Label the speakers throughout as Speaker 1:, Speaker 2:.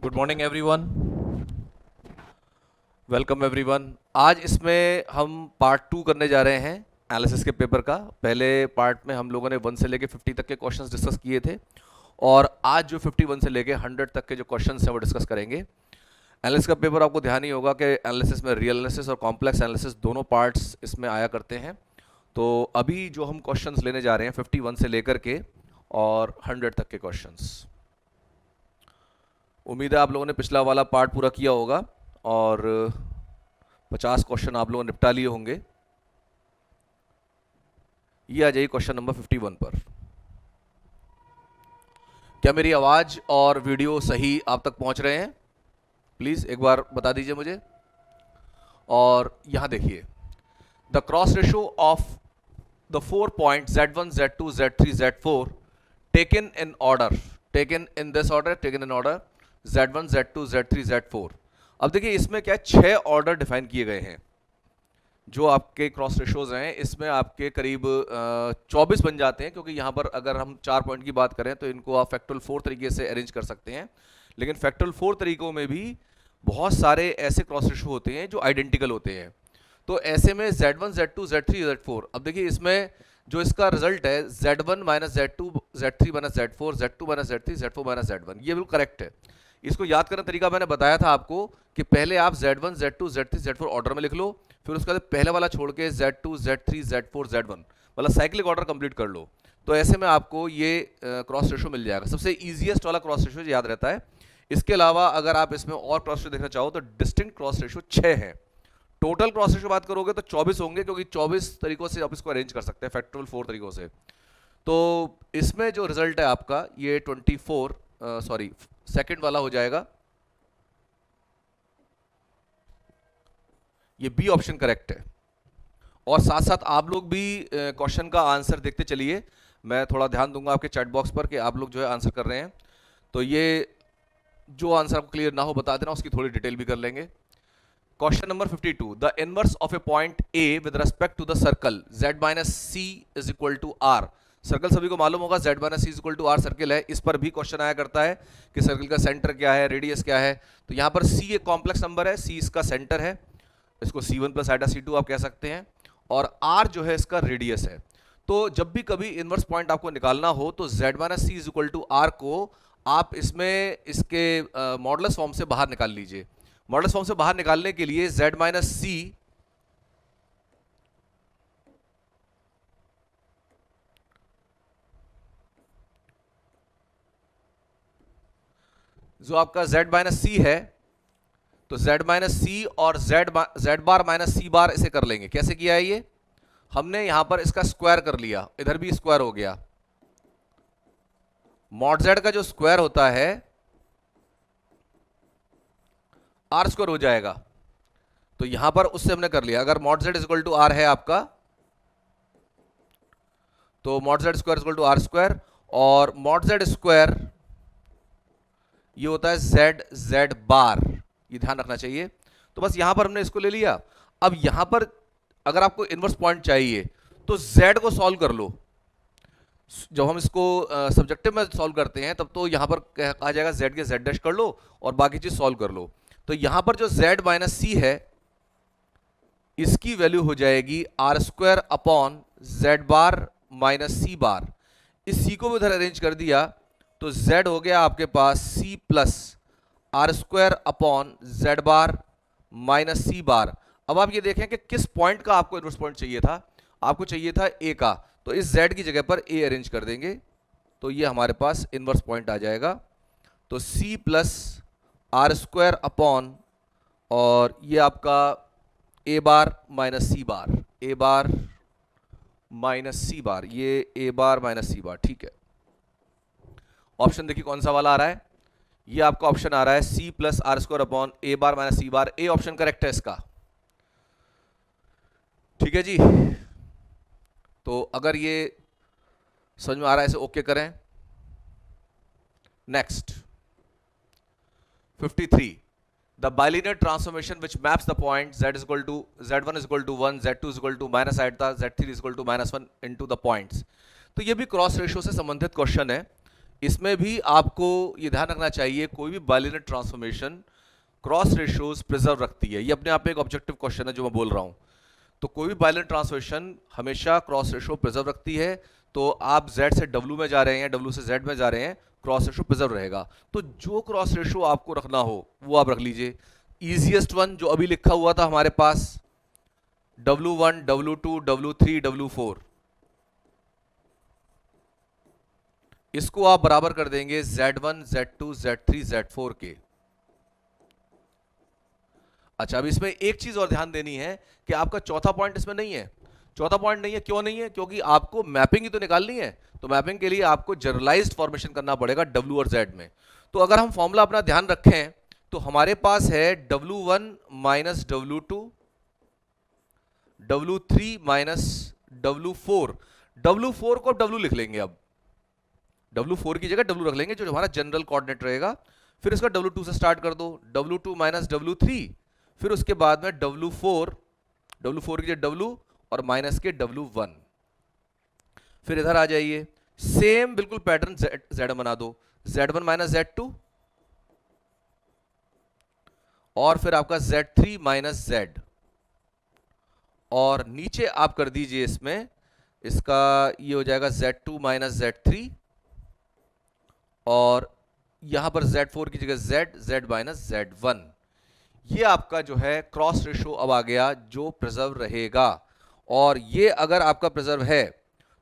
Speaker 1: Good morning everyone, welcome everyone. आज इसमें हम पार्ट 2 करने जा रहे हैं एनालिसिस के पेपर का। पहले पार्ट में हम लोगों ने 1 से लेके 50 तक के क्वेश्चंस डिस्कस किए थे और आज जो 51 से लेके 100 तक के जो क्वेश्चंस हैं वो डिस्कस करेंगे। एनालिसिस का पेपर आपको ध्यान ही होगा कि एनालिसिस में रियल एनालिसिस और कॉम्प्लेक्स एनालिसिस दोनों पार्ट्स इसमें आया करते हैं। तो अभी जो हम क्वेश्चंस लेने जा रहे हैं 51 से लेकर के और 100 तक के क्वेश्चंस, उम्मीद है आप लोगों ने पिछला वाला पार्ट पूरा किया होगा और 50 क्वेश्चन आप लोगों ने निपटा लिए होंगे। ये आ जाइए क्वेश्चन नंबर 51 पर। क्या मेरी आवाज और वीडियो सही आप तक पहुंच रहे हैं? प्लीज एक बार बता दीजिए मुझे। और यहां देखिए, the cross ratio of the 4 point Z1, Z2, Z3, Z4 taken in order, taken in this order, taken in order Z1, Z2, Z3, Z4। अब देखिए इसमें क्या है, 6 ऑर्डर डिफाइन किए गए हैं। जो आपके क्रॉस रेशियोज हैं इसमें आपके करीब 24 बन जाते हैं, क्योंकि यहाँ पर अगर हम 4 पॉइंट की बात करें तो इनको आप फैक्टोरियल 4 तरीके से अरेंज कर सकते हैं। लेकिन फैक्टोरियल 4 तरीकों में भी बहुत सारे ऐसे क्रॉस रेशियो होते हैं जो आइडेंटिकल होते हैं। तो ऐसे में Z1, Z2, Z3, Z4, अब देखिए इसमें जो इसका रिजल्ट है Z1 minus Z2, Z3 minus Z4, Z2 minus Z3, Z4 minus Z1, ये बिल्कुल करेक्ट है। इसको याद करने का तरीका मैंने बताया था आपको कि पहले आप Z1, Z2, Z3, Z4 order में लिख लो, फिर उसके बाद पहले वाला छोड़ के Z2, Z3, Z4, Z1 मतलब साइक्लिक ऑर्डर कंप्लीट कर लो। तो ऐसे में आपको ये क्रॉस रेशियो मिल जाएगा। सबसे ईजिएस्ट वाला क्रॉस रेशियो याद रहता है। इसके अलावा अगर आप इसमें और क्रॉस रेशियो देखना चाहो तो डिस्टिंक्ट क्रॉस रेशियो 6 है। टोटल क्रॉस रेशियो बात करोगे तो 24 होंगे, क्योंकि 24 तरीकों से आप इसको अरेंज कर सकते हैं फैक्टोरियल 4 तरीकों से। तो इसमें जो रिजल्ट है आपका ये 24 सेकंड वाला हो जाएगा। ये बी ऑप्शन करेक्ट है। और साथ साथ आप लोग भी क्वेश्चन का आंसर देखते चलिए। मैं थोड़ा ध्यान दूंगा आपके चैट बॉक्स पर कि आप लोग जो है आंसर कर रहे हैं। तो ये जो आंसर आपको क्लियर ना हो बता देना, उसकी थोड़ी डिटेल भी कर लेंगे। Question number 52, the inverse of a point A with respect to the circle Z minus C is equal to R. Circle सभी को मालूम होगा Z minus C is equal to R circle है। इस पर भी क्वेश्चन आया करता है कि सर्कल का सेंटर क्या है, रेडियस क्या है। तो यहां पर C एक कॉम्प्लेक्स नंबर है, C इसका सेंटर है, इसको C1 प्लस आइटा C2 आप कह सकते हैं, और R जो है इसका रेडियस है। तो जब भी कभी इनवर्स पॉइंट आपको निकालना हो तो Z minus C is equal to R को आप इसमें इसके मॉडुलस फॉर्म से बाहर निकाल लीजिए। मॉडुलस फॉर्म से बाहर निकालने के लिए Z माइनस सी जो आपका Z माइनस सी है, तो Z माइनस सी और Z बार माइनस सी बार इसे कर लेंगे। कैसे किया है ये? हमने यहां पर इसका स्क्वायर कर लिया, इधर भी स्क्वायर हो गया। मॉड Z का जो स्क्वायर होता है आर स्क्वायर हो जाएगा। तो यहां पर उससे हमने कर लिया। अगर mod Z equal to R है आपका, तो mod Z square equal to R square, और मॉड Z स्क्वायर ये होता है Z बार, ये ध्यान रखना चाहिए। तो बस यहां पर हमने इसको ले लिया। अब यहां पर अगर आपको इनवर्स पॉइंट चाहिए तो Z को सॉल्व कर लो। जब हम इसको सब्जेक्टिव में सॉल्व करते हैं तब तो यहां पर आ जाएगा Z के Z डैश कर लो और बाकी चीज सॉल्व कर लो। तो यहां पर जो Z माइनस सी है इसकी वैल्यू हो जाएगी R square upon Z bar minus C bar. इस C को भी उधर अरेंज कर दिया तो Z हो गया आपके पास C plus R square upon Z bar minus C bar. अब आप ये देखें कि किस पॉइंट का आपको इनवर्स पॉइंट चाहिए था। आपको चाहिए था A का, तो इस Z की जगह पर A अरेंज कर देंगे तो ये हमारे पास इनवर्स पॉइंट आ जाएगा। तो C plus R square upon, और ये आपका A bar minus C bar, A bar minus C bar, ये A बार माइनस सी बार। ठीक है, ऑप्शन देखिए कौन सा वाला आ रहा है। ये आपका ऑप्शन आ रहा है C plus R square upon A bar minus C bar. A option correct है इसका। ठीक है जी। तो अगर ये समझ में आ रहा है इसे ओके करें। Next 53, the bilinear transformation which maps the point Z is equal to Z1 is equal to 1, Z2 is equal to minus iota, Z3 is equal to minus 1 into the points. तो ये भी cross ratio से संबंधित question है। इसमें भी आपको ये ध्यान रखना चाहिए, कोई भी bilinear transformation cross ratios preserve रखती है। ये अपने आप में एक ऑब्जेक्टिव क्वेश्चन है जो मैं बोल रहा हूं। तो कोई भी बाइलिनियर ट्रांसफॉर्मेशन हमेशा क्रॉस रेशियो प्रिजर्व रखती है। तो आप Z से W में जा रहे हैं, W से Z में जा रहे हैं, क्रॉस रेशियो प्रिजर्व रहेगा। तो जो क्रॉस रेशियो आपको रखना हो वो आप रख लीजिए। इजीएस्ट वन जो अभी लिखा हुआ था हमारे पास, W1, W2, W3, W4, इसको आप बराबर कर देंगे Z1, Z2, Z3, Z4 के। अच्छा, अब इसमें एक चीज और ध्यान देनी है कि आपका चौथा पॉइंट इसमें नहीं है। चौथा पॉइंट नहीं है, क्यों नहीं है? क्योंकि आपको मैपिंग ही तो निकालनी है। तो मैपिंग के लिए आपको जनरलाइज्ड फॉर्मेशन करना पड़ेगा W और Z में। तो अगर हम फॉर्मूला अपना ध्यान रखें तो हमारे पास है W1 minus W2, W3 minus W4। W4 को W लिख लेंगे। अब W4 की जगह W रख लेंगे, जो हमारा जनरल कोऑर्डिनेट रहेगा। फिर इसका W2 से स्टार्ट कर दो, W2 माइनस W3, फिर उसके बाद में W4 की जगह W और माइनस के W1। फिर इधर आ जाइए, सेम बिल्कुल पैटर्न Z बना दो, Z1 माइनस Z2, और फिर आपका Z3 माइनस Z, और नीचे आप कर दीजिए इसमें, इसका ये हो जाएगा Z2 माइनस Z3, और यहां पर Z4 की जगह Z माइनस Z1। ये आपका जो है क्रॉस रेशो अब आ गया जो प्रिजर्व रहेगा। और ये अगर आपका प्रिजर्व है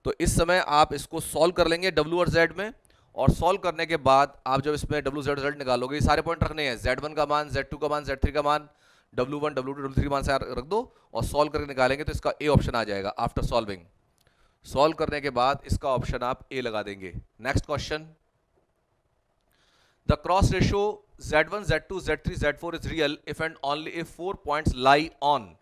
Speaker 1: तो इस समय आप इसको सॉल्व कर लेंगे W और Z में, और सॉल्व करने के बाद आप जब इसमें W Z रिजल्ट निकालोगे, सारे पॉइंट रखने हैं, Z1 का मान, Z2 का मान, Z3 का मान, W1 W2 W3 मान से रख दो और सॉल्व करके निकालेंगे तो इसका ए ऑप्शन आ जाएगा। आफ्टर सॉल्विंग, सॉल्व करने के बाद इसका ऑप्शन आप ए लगा देंगे। Next question, the cross ratio Z1, Z2, Z3, Z4 is real if and only if 4 points lie on।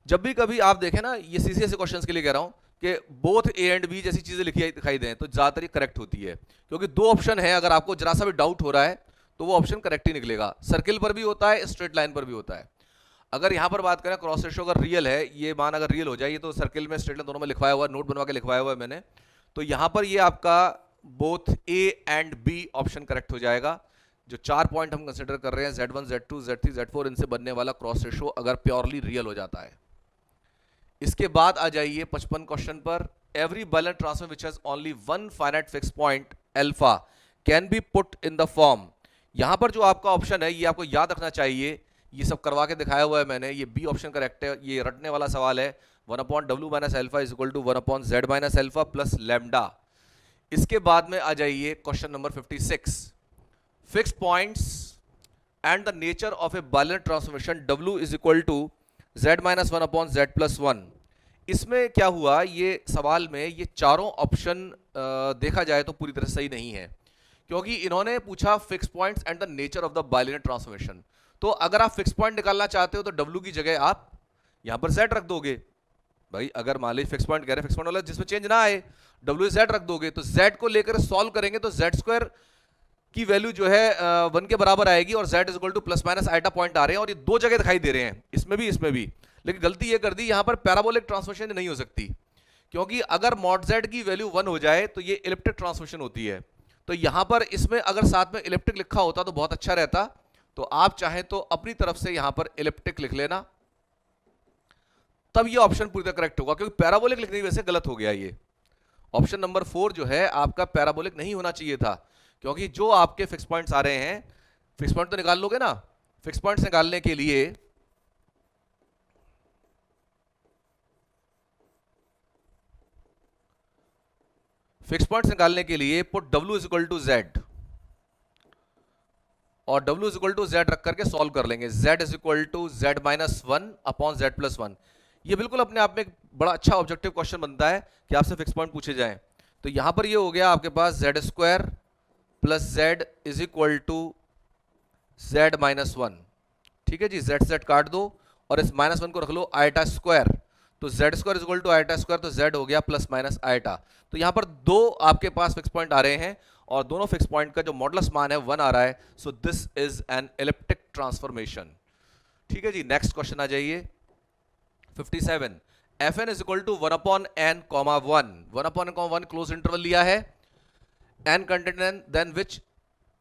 Speaker 1: जब भी कभी आप देखें ना, ये सीसीएस क्वेश्चंस के लिए कह रहा हूं कि बोथ ए एंड बी जैसी चीजें लिखी दिखाई दें तो ज्यादातर ये करेक्ट होती है, क्योंकि दो ऑप्शन है। अगर आपको जरा सा भी डाउट हो रहा है तो वो ऑप्शन करेक्ट ही निकलेगा। सर्किल पर भी होता है, स्ट्रेट लाइन पर भी होता है। अगर यहां पर बात करें क्रॉस रेशियो अगर रियल है, ये मान अगर रियल हो जाए, ये तो सर्किल में स्ट्रेट लाइन दोनों में लिखवाया हुआ है, नोट बनवा के लिखवाया हुआ है मैंने, तो यहां पर ये आपका both A and B option correct हो जाएगा। जो चार पॉइंट हम कंसीडर कर रहे हैं, Z1, Z2, Z3, Z4, इनसे बनने वाला क्रॉस रेशो अगर प्योरली रियल हो जाता है। इसके बाद आ जाइए 55 क्वेश्चन पर, every bilinear transform which has only one finite fix point alpha can be put in the form. यहां पर जो आपका ऑप्शन है ये आपको याद रखना चाहिए, ये सब करवा के दिखाया हुआ है मैंने, ये बी ऑप्शन करेक्ट है। ये रटने वाला सवाल है, 1/W minus alpha is equal to 1/Z minus alpha plus lambda. इसके बाद में आ जाइए question number 56, fixed points and the nature of a Boolean transformation W is equal to Z minus 1/Z plus 1। इसमें क्या हुआ, ये सवाल में ये चारों ऑप्शन देखा जाए तो पूरी तरह सही नहीं है, क्योंकि इन्होंने पूछा fix points and the nature of the bilinear transformation. तो अगर आप फिक्स पॉइंट निकालना चाहते हो तो W की जगह आप यहां पर Z रख दोगे। भाई अगर मान लीजिए फिक्स पॉइंट कह रहे हैं, फिक्स पॉइंट वाला जिसमें चेंज ना आए, W Z रख दोगे, तो Z को लेकर सॉल्व करेंगे तो Z स्क्वायर की वैल्यू जो है 1 के बराबर आएगी, और Z is equal to plus minus iota point आ रहे हैं, और ये दो जगह दिखाई दे रहे हैं, इसमें भी। लेकिन गलती ये कर दी, यहां पर पैराबोलिक ट्रांसफॉर्मेशन नहीं हो सकती, क्योंकि अगर मॉड Z की वैल्यू 1 हो जाए तो ये इलिप्टिक ट्रांसफॉर्मेशन होती है। तो यहां पर इसमें अगर साथ में इलिप्टिक लिखा होता तो बहुत अच्छा रहता। तो आप चाहें तो अपनी तरफ से यहां पर इलिप्टिक लिख लेना, तब ये ऑप्शन पूरी तरह करेक्ट होगा, क्योंकि पैराबोलिक लिखने की वजह से गलत हो गया। ये ऑप्शन नंबर 4 जो है आपका पैराबोलिक नहीं होना चाहिए था, क्योंकि जो आपके फिक्स पॉइंट्स आ रहे हैं, फिक्स पॉइंट तो निकाल लोगे ना, फिक्स पॉइंट्स निकालने के लिए put W is equal to Z, और W is equal to Z रख करके सॉल्व कर लेंगे। Z is equal to Z minus 1/Z plus 1। ये बिल्कुल अपने आप में एक बड़ा अच्छा ऑब्जेक्टिव क्वेश्चन बनता है कि आपसे फिक्स पॉइंट पूछे जाएं। तो यहां पर ये हो गया आपके पास Z square plus Z is equal to Z minus 1। ठीक है जी, Z काट दो और इस माइनस 1 को रख लो आइटा स्क्वायर, तो Z square is equal to iota square, तो Z हो गया प्लस माइनस आइटा। तो यहां पर दो आपके पास फिक्स पॉइंट आ रहे हैं, और दोनों फिक्स पॉइंट का जो मॉडुलस मान है 1 आ रहा है। So this is an elliptic transformation. ठीक है जी, नेक्स्ट क्वेश्चन आ जाइए 57, Fn is equal to 1/n, 1/n, 1 close interval लिया है। N content N then which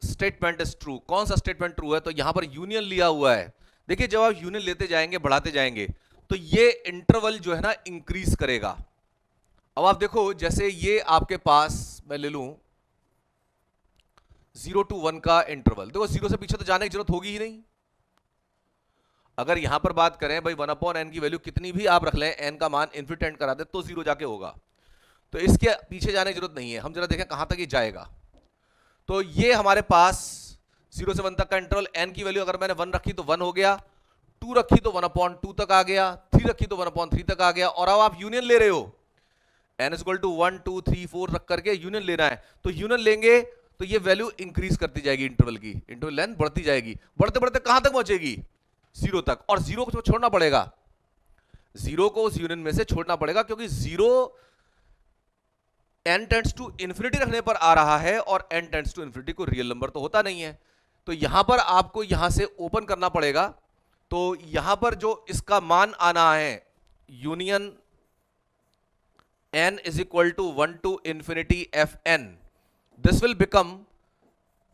Speaker 1: statement is true, कौन सा स्टेटमेंट ट्रू है? तो यहां पर यूनियन लिया हुआ है। देखिए जब आप यूनियन लेते जाएंगे बढ़ाते जाएंगे तो ये इंटरवल जो है ना इंक्रीज करेगा। अब आप देखो जैसे ये आपके पास मैं ले लूं 0 to 1 का इंटरवल, देखो 0 से पीछे तो जाने की जरूरत होगी ही नहीं। अगर यहां पर बात करें भाई 1/n की वैल्यू कितनी भी आप रख लें, n का मान इन्फिनिटी करा दे तो 0 जाके होगा, तो इसके पीछे जाने की जरूरत नहीं है। हम जरा देखें कहां तक ये जाएगा। तो ये हमारे पास 0 से 1 तक का इंटरवल, n की वैल्यू अगर मैंने 1 रखी तो 1 हो गया, 2 रखी तो 1/2 तक आ गया, 3 रखी तो 1/3 तक आ गया। और अब आप यूनियन ले रहे हो, n इज इक्वल टू 1 2 3 4 रख करके यूनियन लेना है, तो यूनियन लेंगे तो ये वैल्यू इंक्रीज करती जाएगी, इंटरवल की इंटरवल लेंथ बढ़ती जाएगी, बढ़ते बढ़ते कहां तक पहुंचेगी? 0 तक। और 0 को छोड़ना पड़ेगा, 0 को उस यूनियन में से छोड़ना पड़ेगा, क्योंकि 0 n टेंड्स टू इंफिनिटी रखने पर आ रहा है और n टेंड्स टू इंफिनिटी को रियल नंबर तो होता नहीं है। तो यहां पर आपको यहां से ओपन करना पड़ेगा, तो यहां पर जो इसका मान आना है union n is equal to 1 to infinity fn, this will become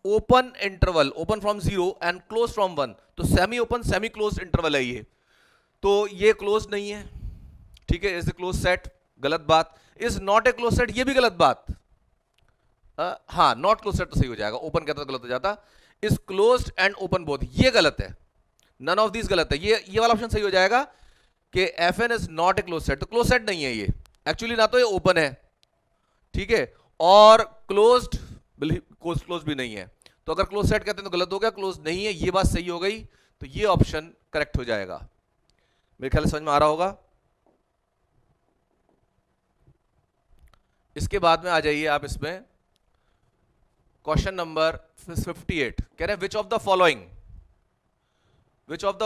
Speaker 1: open interval, open from 0 and closed from 1, तो semi open semi closed interval है ये, तो ये क्लोज नहीं है, ठीक है। इज द क्लोज सेट, गलत बात। Is not a close set, ये भी गलत बात। हाँ नॉट क्लोज सेट तो सही हो जाएगा, ओपन कहता तो गलत हो जाता। Is closed end open both, ये गलत है, नन ऑफ दिस गलत है। ये वाला ऑप्शन सही हो जाएगा कि fn is not a close set, तो क्लोज सेट नहीं है ये एक्चुअली, ना तो ये ओपन है, ठीक है, और क्लोज्ड क्लोज भी नहीं है। तो अगर क्लोज सेट कहते हैं तो गलत हो गया, क्लोज नहीं है, ये बात सही हो गई, तो ये ऑप्शन करेक्ट हो जाएगा। मेरे ख्याल से समझ में आ रहा होगा। इसके बाद में आ जाइए आप इसमें क्वेश्चन नंबर 58, कह रहे हैं which of the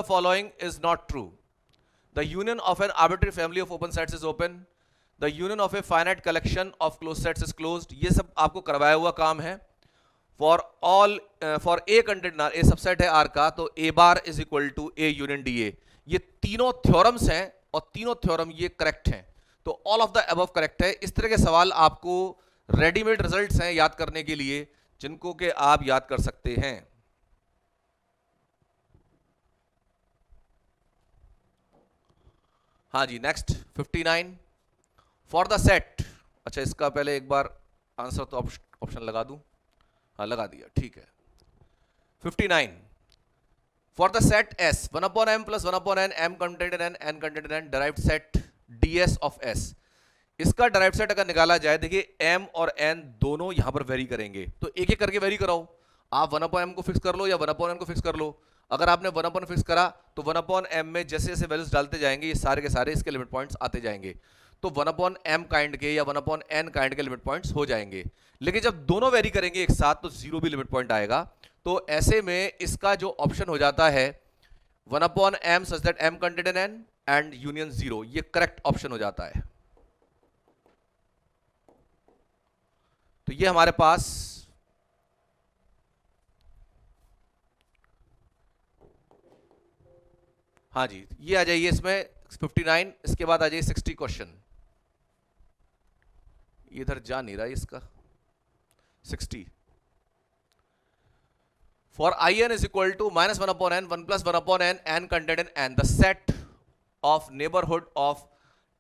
Speaker 1: following is not true? The union of an arbitrary family of open sets is open, the union of a finite collection of close sets is closed. ये सब आपको करवाया हुआ काम है। For A content A subset है R का, तो A bar is equal to A union D A. ये तीनों थ्योरम्स हैं और तीनों थ्योरम ये करेक्ट हैं, तो all of the above correct है। इस तरह के सवाल आपको रेडीमेड रिजल्ट्स हैं याद करने के लिए, जिनको के आप याद कर सकते हैं। हाँ जी, नेक्स्ट 59 फॉर द सेट। अच्छा इसका पहले एक बार आंसर तो ऑप्शन लगा दूं, हाँ लगा दिया, ठीक है। 59 for the set S 1/m plus 1/n m contained in n contained in n derived set ds of S। इसका derived set अगर निकाला जाए, देखिए m और n दोनों यहां पर वेरी करेंगे, तो एक एक करके वेरी कराओ। आप 1/m को फिक्स कर लो या 1/n को फिक्स कर लो। अगर आपने 1/n फिक्स करा तो 1/m में जैसे जैसे वैल्यूज डालते जाएंगे ये सारे के सारे इसके लिमिट पॉइंट्स आते जाएंगे, तो 1/m काइंड के या 1/n काइंड के लिमिट पॉइंट्स हो जाएंगे। लेकिन जब दोनों वेरी करेंगे एक साथ तो 0 भी लिमिट पॉइंट आएगा। तो ऐसे में इसका जो ऑप्शन हो जाता है 1/m such that m contained in n and union 0, ये करेक्ट ऑप्शन हो जाता है। तो ये हमारे पास हाँ जी, ये आ जाइए इसमें 59। इसके बाद आ जाइए 60 क्वेश्चन, इधर जा नहीं रहा इसका। 60 for in is equal to -1/n 1 plus 1/n n contained in n, the set of neighborhood of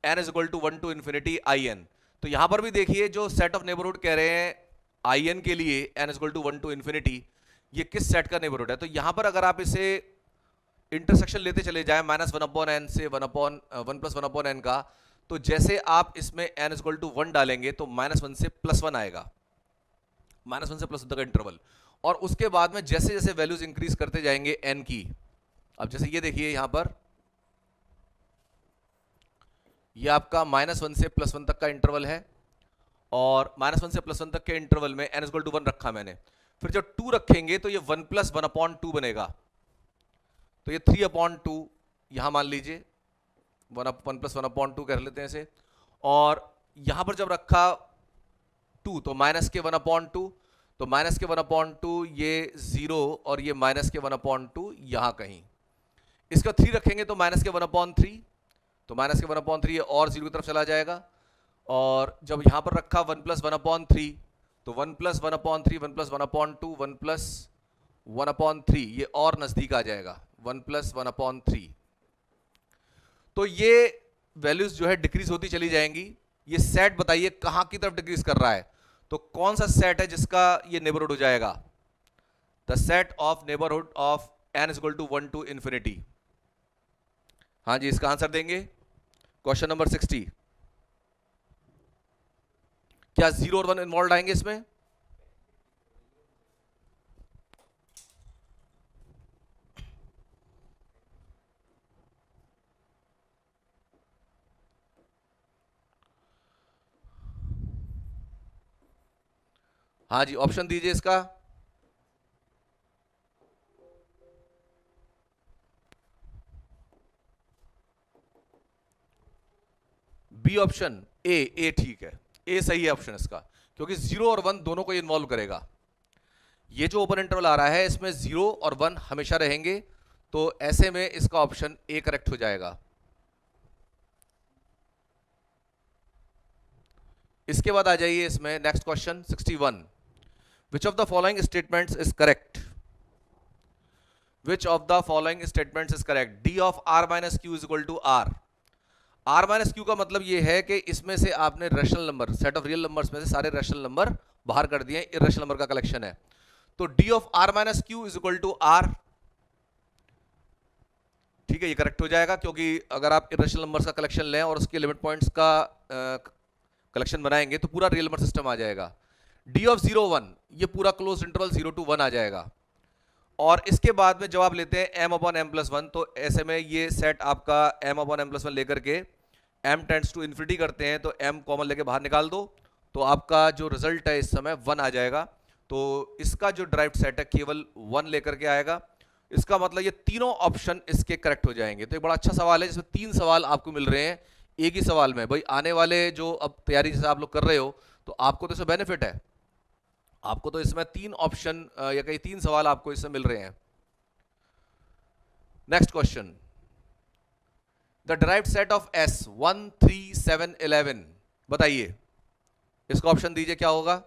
Speaker 1: n is equal to 1 to infinity in। तो यहां पर भी देखिए जो सेट ऑफ नेबरहुड कह रहे हैं in के लिए n is equal to 1 to infinity, ये किस सेट का नेबरहुड है? तो यहां पर अगर आप इसे इंटरसेक्शन लेते चले जाए -1/n से 1 plus 1/n का, तो जैसे आप इसमें n is equal to 1 डालेंगे तो -1 से +1 आएगा, -1 से +1 तक का इंटरवल। और उसके बाद में जैसे जैसे वैल्यूज इंक्रीज करते जाएंगे n की, अब जैसे ये देखिए यहां पर ये आपका -1 से +1 तक का इंटरवल है, और -1 से +1 तक के इंटरवल में n इक्वल टू 1 रखा मैंने। फिर जब 2 रखेंगे तो ये 1 + 1/2 बनेगा, तो ये 3/2 यहां मान लीजिए 1 + 1/2 कर लेते हैं इसे। और यहां पर जब रखा 2 तो माइनस के 1/2, तो माइनस के 1/2 ये 0 और ये माइनस के 1/2 यहां कहीं। इसका 3 रखेंगे तो माइनस के 1/3, तो माइनस के 1/3 ये और 0 की तरफ चला जाएगा। और जब यहां पर रखा 1 + 1/3 तो 1+1/3, 1+1/2, 1+1/3, ये और नजदीक आ जाएगा 1+1/3। तो ये वैल्यूज जो है डिक्रीज होती चली जाएंगी। ये सेट बताइए कहां की तरफ डिक्रीज कर रहा है, तो कौन सा सेट है जिसका ये नेबरहुड हो जाएगा? The set of neighbourhood of n is equal to 1 to infinity। हाँ जी, इसका आंसर देंगे क्वेश्चन नंबर 60। क्या 0 और 1 इन्वॉल्व आएंगे इसमें? हाँ जी, ऑप्शन दीजिए इसका। बी ऑप्शन, ए ठीक है, ए सही है ऑप्शन इसका, क्योंकि 0 और 1 दोनों को इन्वॉल्व करेगा। ये जो ओपन इंटरवल आ रहा है इसमें 0 और 1 हमेशा रहेंगे, तो ऐसे में इसका ऑप्शन ए करेक्ट हो जाएगा। इसके बाद आ जाइए इसमें next question 61। Which of the following statements is correct? Which of the following statements is correct? D of R minus Q is equal to R. R minus Q का मतलब ये है कि इसमें से आपने rational number, set of real numbers में से सारे रैशनल नंबर बाहर कर दिए, इर्रेशनल नंबर का कलेक्शन है। तो D of R minus Q is equal to R, ठीक है, ये करेक्ट हो जाएगा, क्योंकि अगर आप इर्रेशनल नंबर्स का कलेक्शन लें और उसके लिमिट पॉइंट्स का कलेक्शन बनाएंगे तो पूरा रियल नंबर सिस्टम आ जाएगा। डी ऑफ 0 1, ये पूरा क्लोज इंटरवल 0 to 1 आ जाएगा। और इसके बाद में जब आप लेते हैं m अपॉन m प्लस 1, तो ऐसे में ये सेट आपका m अपॉन m प्लस 1 लेकर के m टेंड्स टू इन्फिनिटी करते हैं, तो m कॉमन लेके बाहर निकाल दो, तो आपका जो रिजल्ट है इस समय 1 आ जाएगा। तो इसका जो ड्राइव्ड सेट है केवल 1 लेकर के आएगा। इसका मतलब ये तीनों ऑप्शन इसके करेक्ट हो जाएंगे। तो एक बड़ा अच्छा सवाल है जिसमें 3 सवाल आपको मिल रहे हैं एक ही सवाल में। भाई आने वाले जो अब तैयारी जैसे आप लोग कर रहे हो, तो आपको तो इसमें बेनिफिट है, आपको तो इसमें 3 ऑप्शन या कई 3 सवाल आपको इसमें मिल रहे हैं। Next question, the derived set of S 1 3 7 11, बताइए इसका ऑप्शन दीजिए क्या होगा?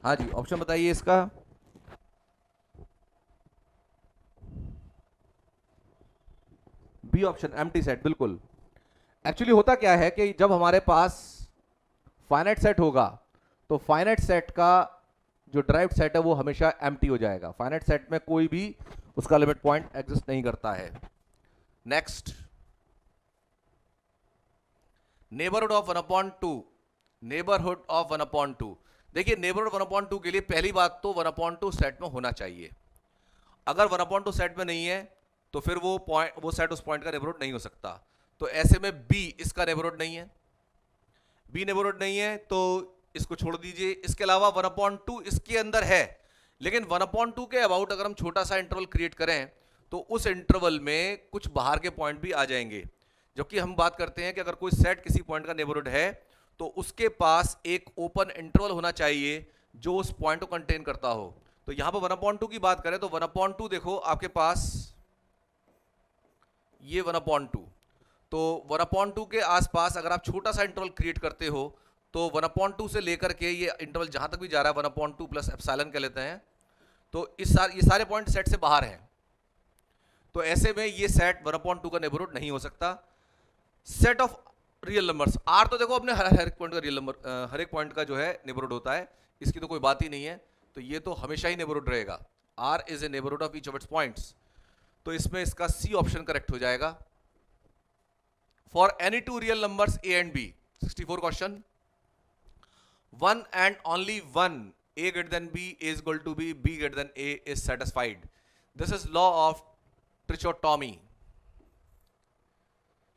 Speaker 1: हाँ जी, ऑप्शन बताइए इसका। बी ऑप्शन, एम्प्टी सेट, बिल्कुल। एक्चुअली होता क्या है कि जब हमारे पास फाइनाइट सेट होगा तो फाइनाइट सेट का जो ड्राइव्ड सेट है वो हमेशा एम्प्टी हो जाएगा। फाइनाइट सेट में कोई भी उसका लिमिट पॉइंट एग्जिस्ट नहीं करता है। Next, neighbourhood of 1/2, neighbourhood of 1/2। देखिए नेबरहुड 1/2 के लिए पहली बात तो 1/2 सेट में होना चाहिए। अगर 1/2 सेट में नहीं है तो फिर वो सेट उस पॉइंट का नेबरहुड नहीं हो सकता। तो ऐसे में बी इसका नेबरहुड नहीं है, बी नेबरहुड नहीं है तो इसको छोड़ दीजिए। इसके अलावा 1/2 इसके अंदर है, लेकिन 1/2 के अबाउट अगर हम छोटा सा इंटरवल क्रिएट करें तो उस इंटरवल में कुछ बाहर के पॉइंट भी आ जाएंगे। जबकि हम बात करते हैं कि अगर कोई सेट किसी पॉइंट का नेबरहुड है तो उसके पास एक ओपन इंटरवल होना चाहिए जो उस पॉइंट को कंटेन करता हो। तो यहां पर 1/2 की बात करें तो 1/2 देखो आपके पास ये 1/2, तो 1/2 के आसपास अगर आप छोटा सा इंटरवल क्रिएट करते हो तो 1/2 से लेकर के ये इंटरवल जहां तक भी जा रहा है 1/2 प्लस एप्सिलॉन कह लेते हैं, तो ये सारे पॉइंट सेट से बाहर हैं। तो ऐसे में ये सेट 1/2 का नेबरहुड नहीं हो सकता। Set of real numbers, R तो देखो अपने हर एक पॉइंट का रियल नंबर, हर एक पॉइंट का जो है नेबरहुड होता है, इसकी तो कोई बात ही नहीं है। तो ये तो हमेशा ही नेबरहुड रहेगा। R is a neighbourhood of each of its points. तो इसमें इसका सी ऑप्शन करेक्ट हो जाएगा। For any two real numbers A and B, 64 question, 1 and only 1 a greater than b is equal to b greater than a is satisfied. This is law of trichotomy.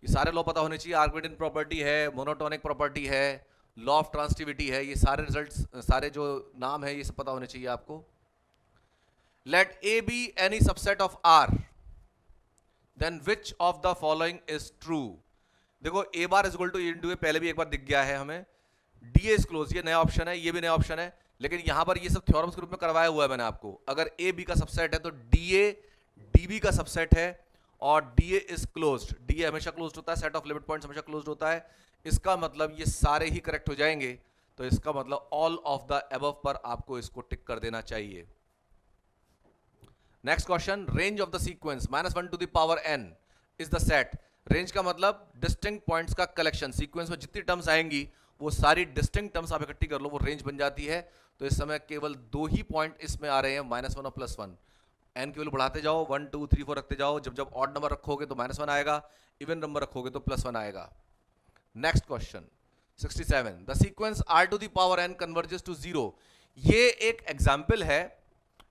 Speaker 1: ये सारे law पता होने चाहिए। Archimedean property है, monotonic property है, law of ट्रांसिटिविटी है, ये सारे रिजल्ट्स, सारे जो नाम है ये सब पता होने चाहिए आपको। Let A B any subset of R, then which of the following is true? देखो A bar is equal to A into A पहले भी एक बार दिख गया है हमें। डी ए इज क्लोज, ये नया ऑप्शन है, ये भी नया ऑप्शन है, लेकिन यहां पर ये सब थ्योरम्स के रूप में करवाया हुआ है मैंने आपको। अगर ए बी का सबसेट है तो डी ए डी बी का सबसेट है, और D A is closed, D A हमेशा क्लोज्ड होता है, सेट ऑफ लिमिट पॉइंट्स हमेशा क्लोज्ड होता है। इसका मतलब ये सारे ही करेक्ट हो जाएंगे, तो इसका मतलब ऑल ऑफ द अबव पर आपको इसको टिक कर देना चाहिए। Next question, range of the sequence -1 to the power n is the set. Range का मतलब डिस्टिंक्ट पॉइंट्स का कलेक्शन। सीक्वेंस में जितनी टर्म्स आएंगी वो सारी डिस्टिंक्ट टर्म्स आप इकट्ठी कर लो, वो रेंज बन जाती है। तो इस समय केवल 2 ही पॉइंट इसमें आ रहे हैं, -1 और +1। n की वैल्यू बढ़ाते जाओ, 1 2 3 4 रखते जाओ। जब जब ऑड नंबर रखोगे तो -1 आएगा, इवन नंबर रखोगे तो +1 आएगा। Next question 67, the sequence r to the power n converges to 0। ये एक एग्जाम्पल है।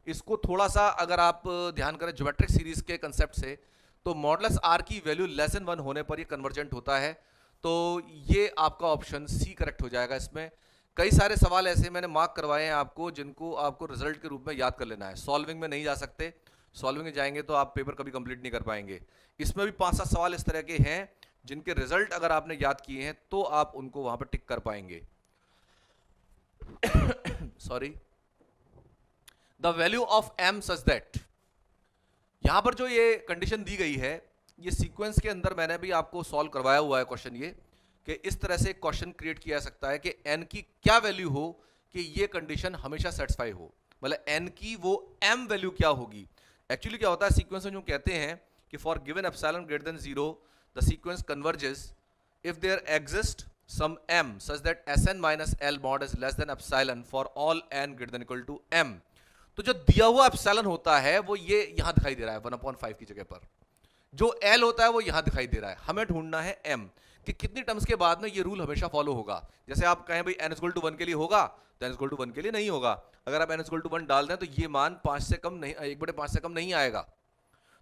Speaker 1: इसको थोड़ा सा अगर आप ध्यान करें ज्योमेट्रिक सीरीज के कंसेप्ट से, तो मॉडुलस r की वैल्यू <1 होने पर ये कन्वर्जेंट होता है। तो ये आपका ऑप्शन सी करेक्ट हो जाएगा। इसमें कई सारे सवाल ऐसे मैंने मार्क करवाए हैं आपको, जिनको आपको रिजल्ट के रूप में याद कर लेना है। सॉल्विंग में नहीं जा सकते, सॉल्विंग में जाएंगे तो आप पेपर कभी कंप्लीट नहीं कर पाएंगे। इसमें भी 5-7 सवाल इस तरह के हैं जिनके रिजल्ट अगर आपने याद किए हैं तो आप उनको वहां पर टिक कर पाएंगे। Sorry, the value of m such that, यहां पर जो ये कंडीशन दी गई है, ये सीक्वेंस के अंदर मैंने भी आपको सॉल्व करवाया हुआ है क्वेश्चन ये, कि इस तरह से क्वेश्चन क्रिएट किया जा सकता है कि n की क्या वैल्यू हो कि ये कंडीशन हमेशा सेटिस्फाई हो। मतलब n की वो m वैल्यू क्या होगी। एक्चुअली क्या होता है सीक्वेंस में, जो कहते हैं कि for given epsilon greater than 0 the sequence converges if there exist some m such that Sn minus l mod is less than epsilon for all n greater than equal to m। तो जो दिया हुआ epsilon होता है वो ये यहां दिखाई दे रहा है 1/5 की जगह पर, जो l होता है वो यहां दिखाई दे रहा है। हमें ढूंढना है m कि कितनी टर्म्स के बाद में ये रूल हमेशा फॉलो होगा। जैसे आप कहें भाई n = 1 के लिए होगा, तो n = 1 के लिए नहीं होगा। अगर आप n = 1 डाल दें तो ये मान 5 से कम नहीं, 1/5 से कम नहीं आएगा।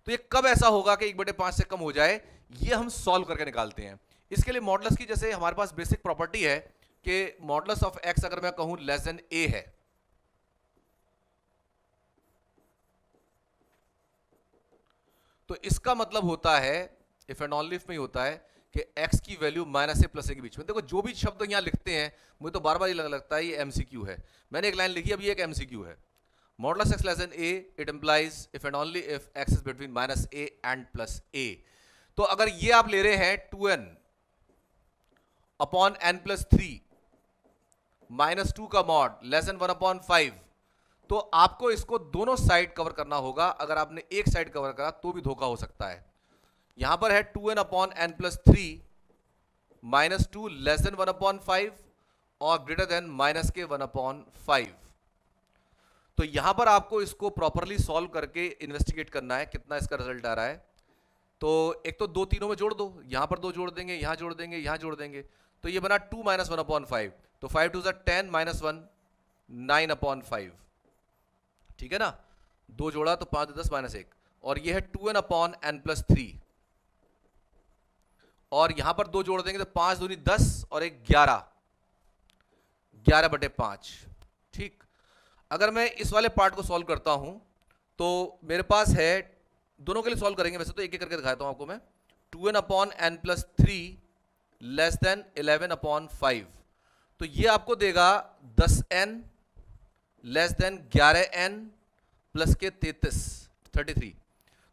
Speaker 1: तो ये कब ऐसा होगा कि 1/5 से कम हो जाए, ये हम सॉल्व करके निकालते हैं। इसके लिए मॉडुलस की जैसे हमारे पास बेसिक प्रॉपर्टी है कि मॉडुलस ऑफ x अगर मैं कहूं लेस देन a है, तो इसका मतलब होता है, इफ एंड ओनली इफ में ही होता है कि x की वैल्यू -a + a के बीच में। देखो जो भी शब्द यहां लिखते हैं मुझे तो बार बार ये लगता है ये एमसीक्यू है। मैंने एक लाइन लिखी, अब ये एक एमसीक्यू है। Modulus x less than a, it implies if and only if x is between -a and +a। तो अगर ये आप ले रहे हैं 2n अपॉन n + 3 -2 का मॉड लेस देन 1/5, तो आपको इसको दोनों साइड कवर करना होगा। अगर आपने एक साइड कवर करा तो भी धोखा हो सकता है। यहां पर है 2n upon n + 3 -2 less than 1/5 और ग्रेटर देन -1/5। तो यहां पर आपको इसको प्रॉपरली सॉल्व करके इन्वेस्टिगेट करना है कितना इसका रिजल्ट आ रहा है। तो एक तो 2 तीनों में जोड़ दो, यहां पर 2 जोड़ देंगे, यहां जोड़ देंगे, यहां जोड़ देंगे, तो ये बना 2 - 1/5। तो 5 2 10 - 1 9/5, ठीक है ना। 2 जोड़ा तो 5 10 -1, और ये है 2n अपॉन n + 3, और यहां पर 2 जोड़ देंगे तो 5 दूनी 10 और 1 11, 11/5। ठीक, अगर मैं इस वाले पार्ट को सॉल्व करता हूं तो मेरे पास है, दोनों के लिए सॉल्व करेंगे वैसे तो, एक एक करके दिखाता हूं आपको मैं। 2n upon n + 3 less than 11/5, तो ये आपको देगा 10n less than 11n plus के 33।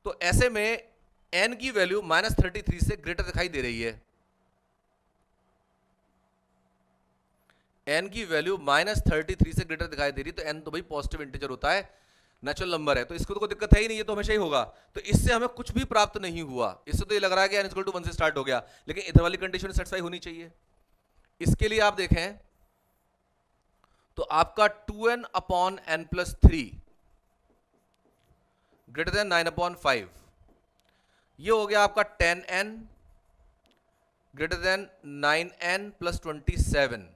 Speaker 1: तो ऐसे में n की वैल्यू -33 से ग्रेटर दिखाई दे रही है। n की वैल्यू -33 से ग्रेटर दिखाई दे रही है, तो n तो भाई पॉजिटिव इंटीजर होता है, नेचुरल नंबर है, तो इसको तो कोई दिक्कत है ही नहीं, ये तो हमेशा ही होगा। तो इससे हमें कुछ भी प्राप्त नहीं हुआ। इससे तो ये लग रहा है कि n = 1 से स्टार्ट हो गया, लेकिन इधर वाली कंडीशन सेटिस्फाई होनी चाहिए। इसके लिए आप देखें तो आपका 2n upon n + 3 greater than 9/5, ये हो गया आपका 10n ग्रेटर देन 9n + 27,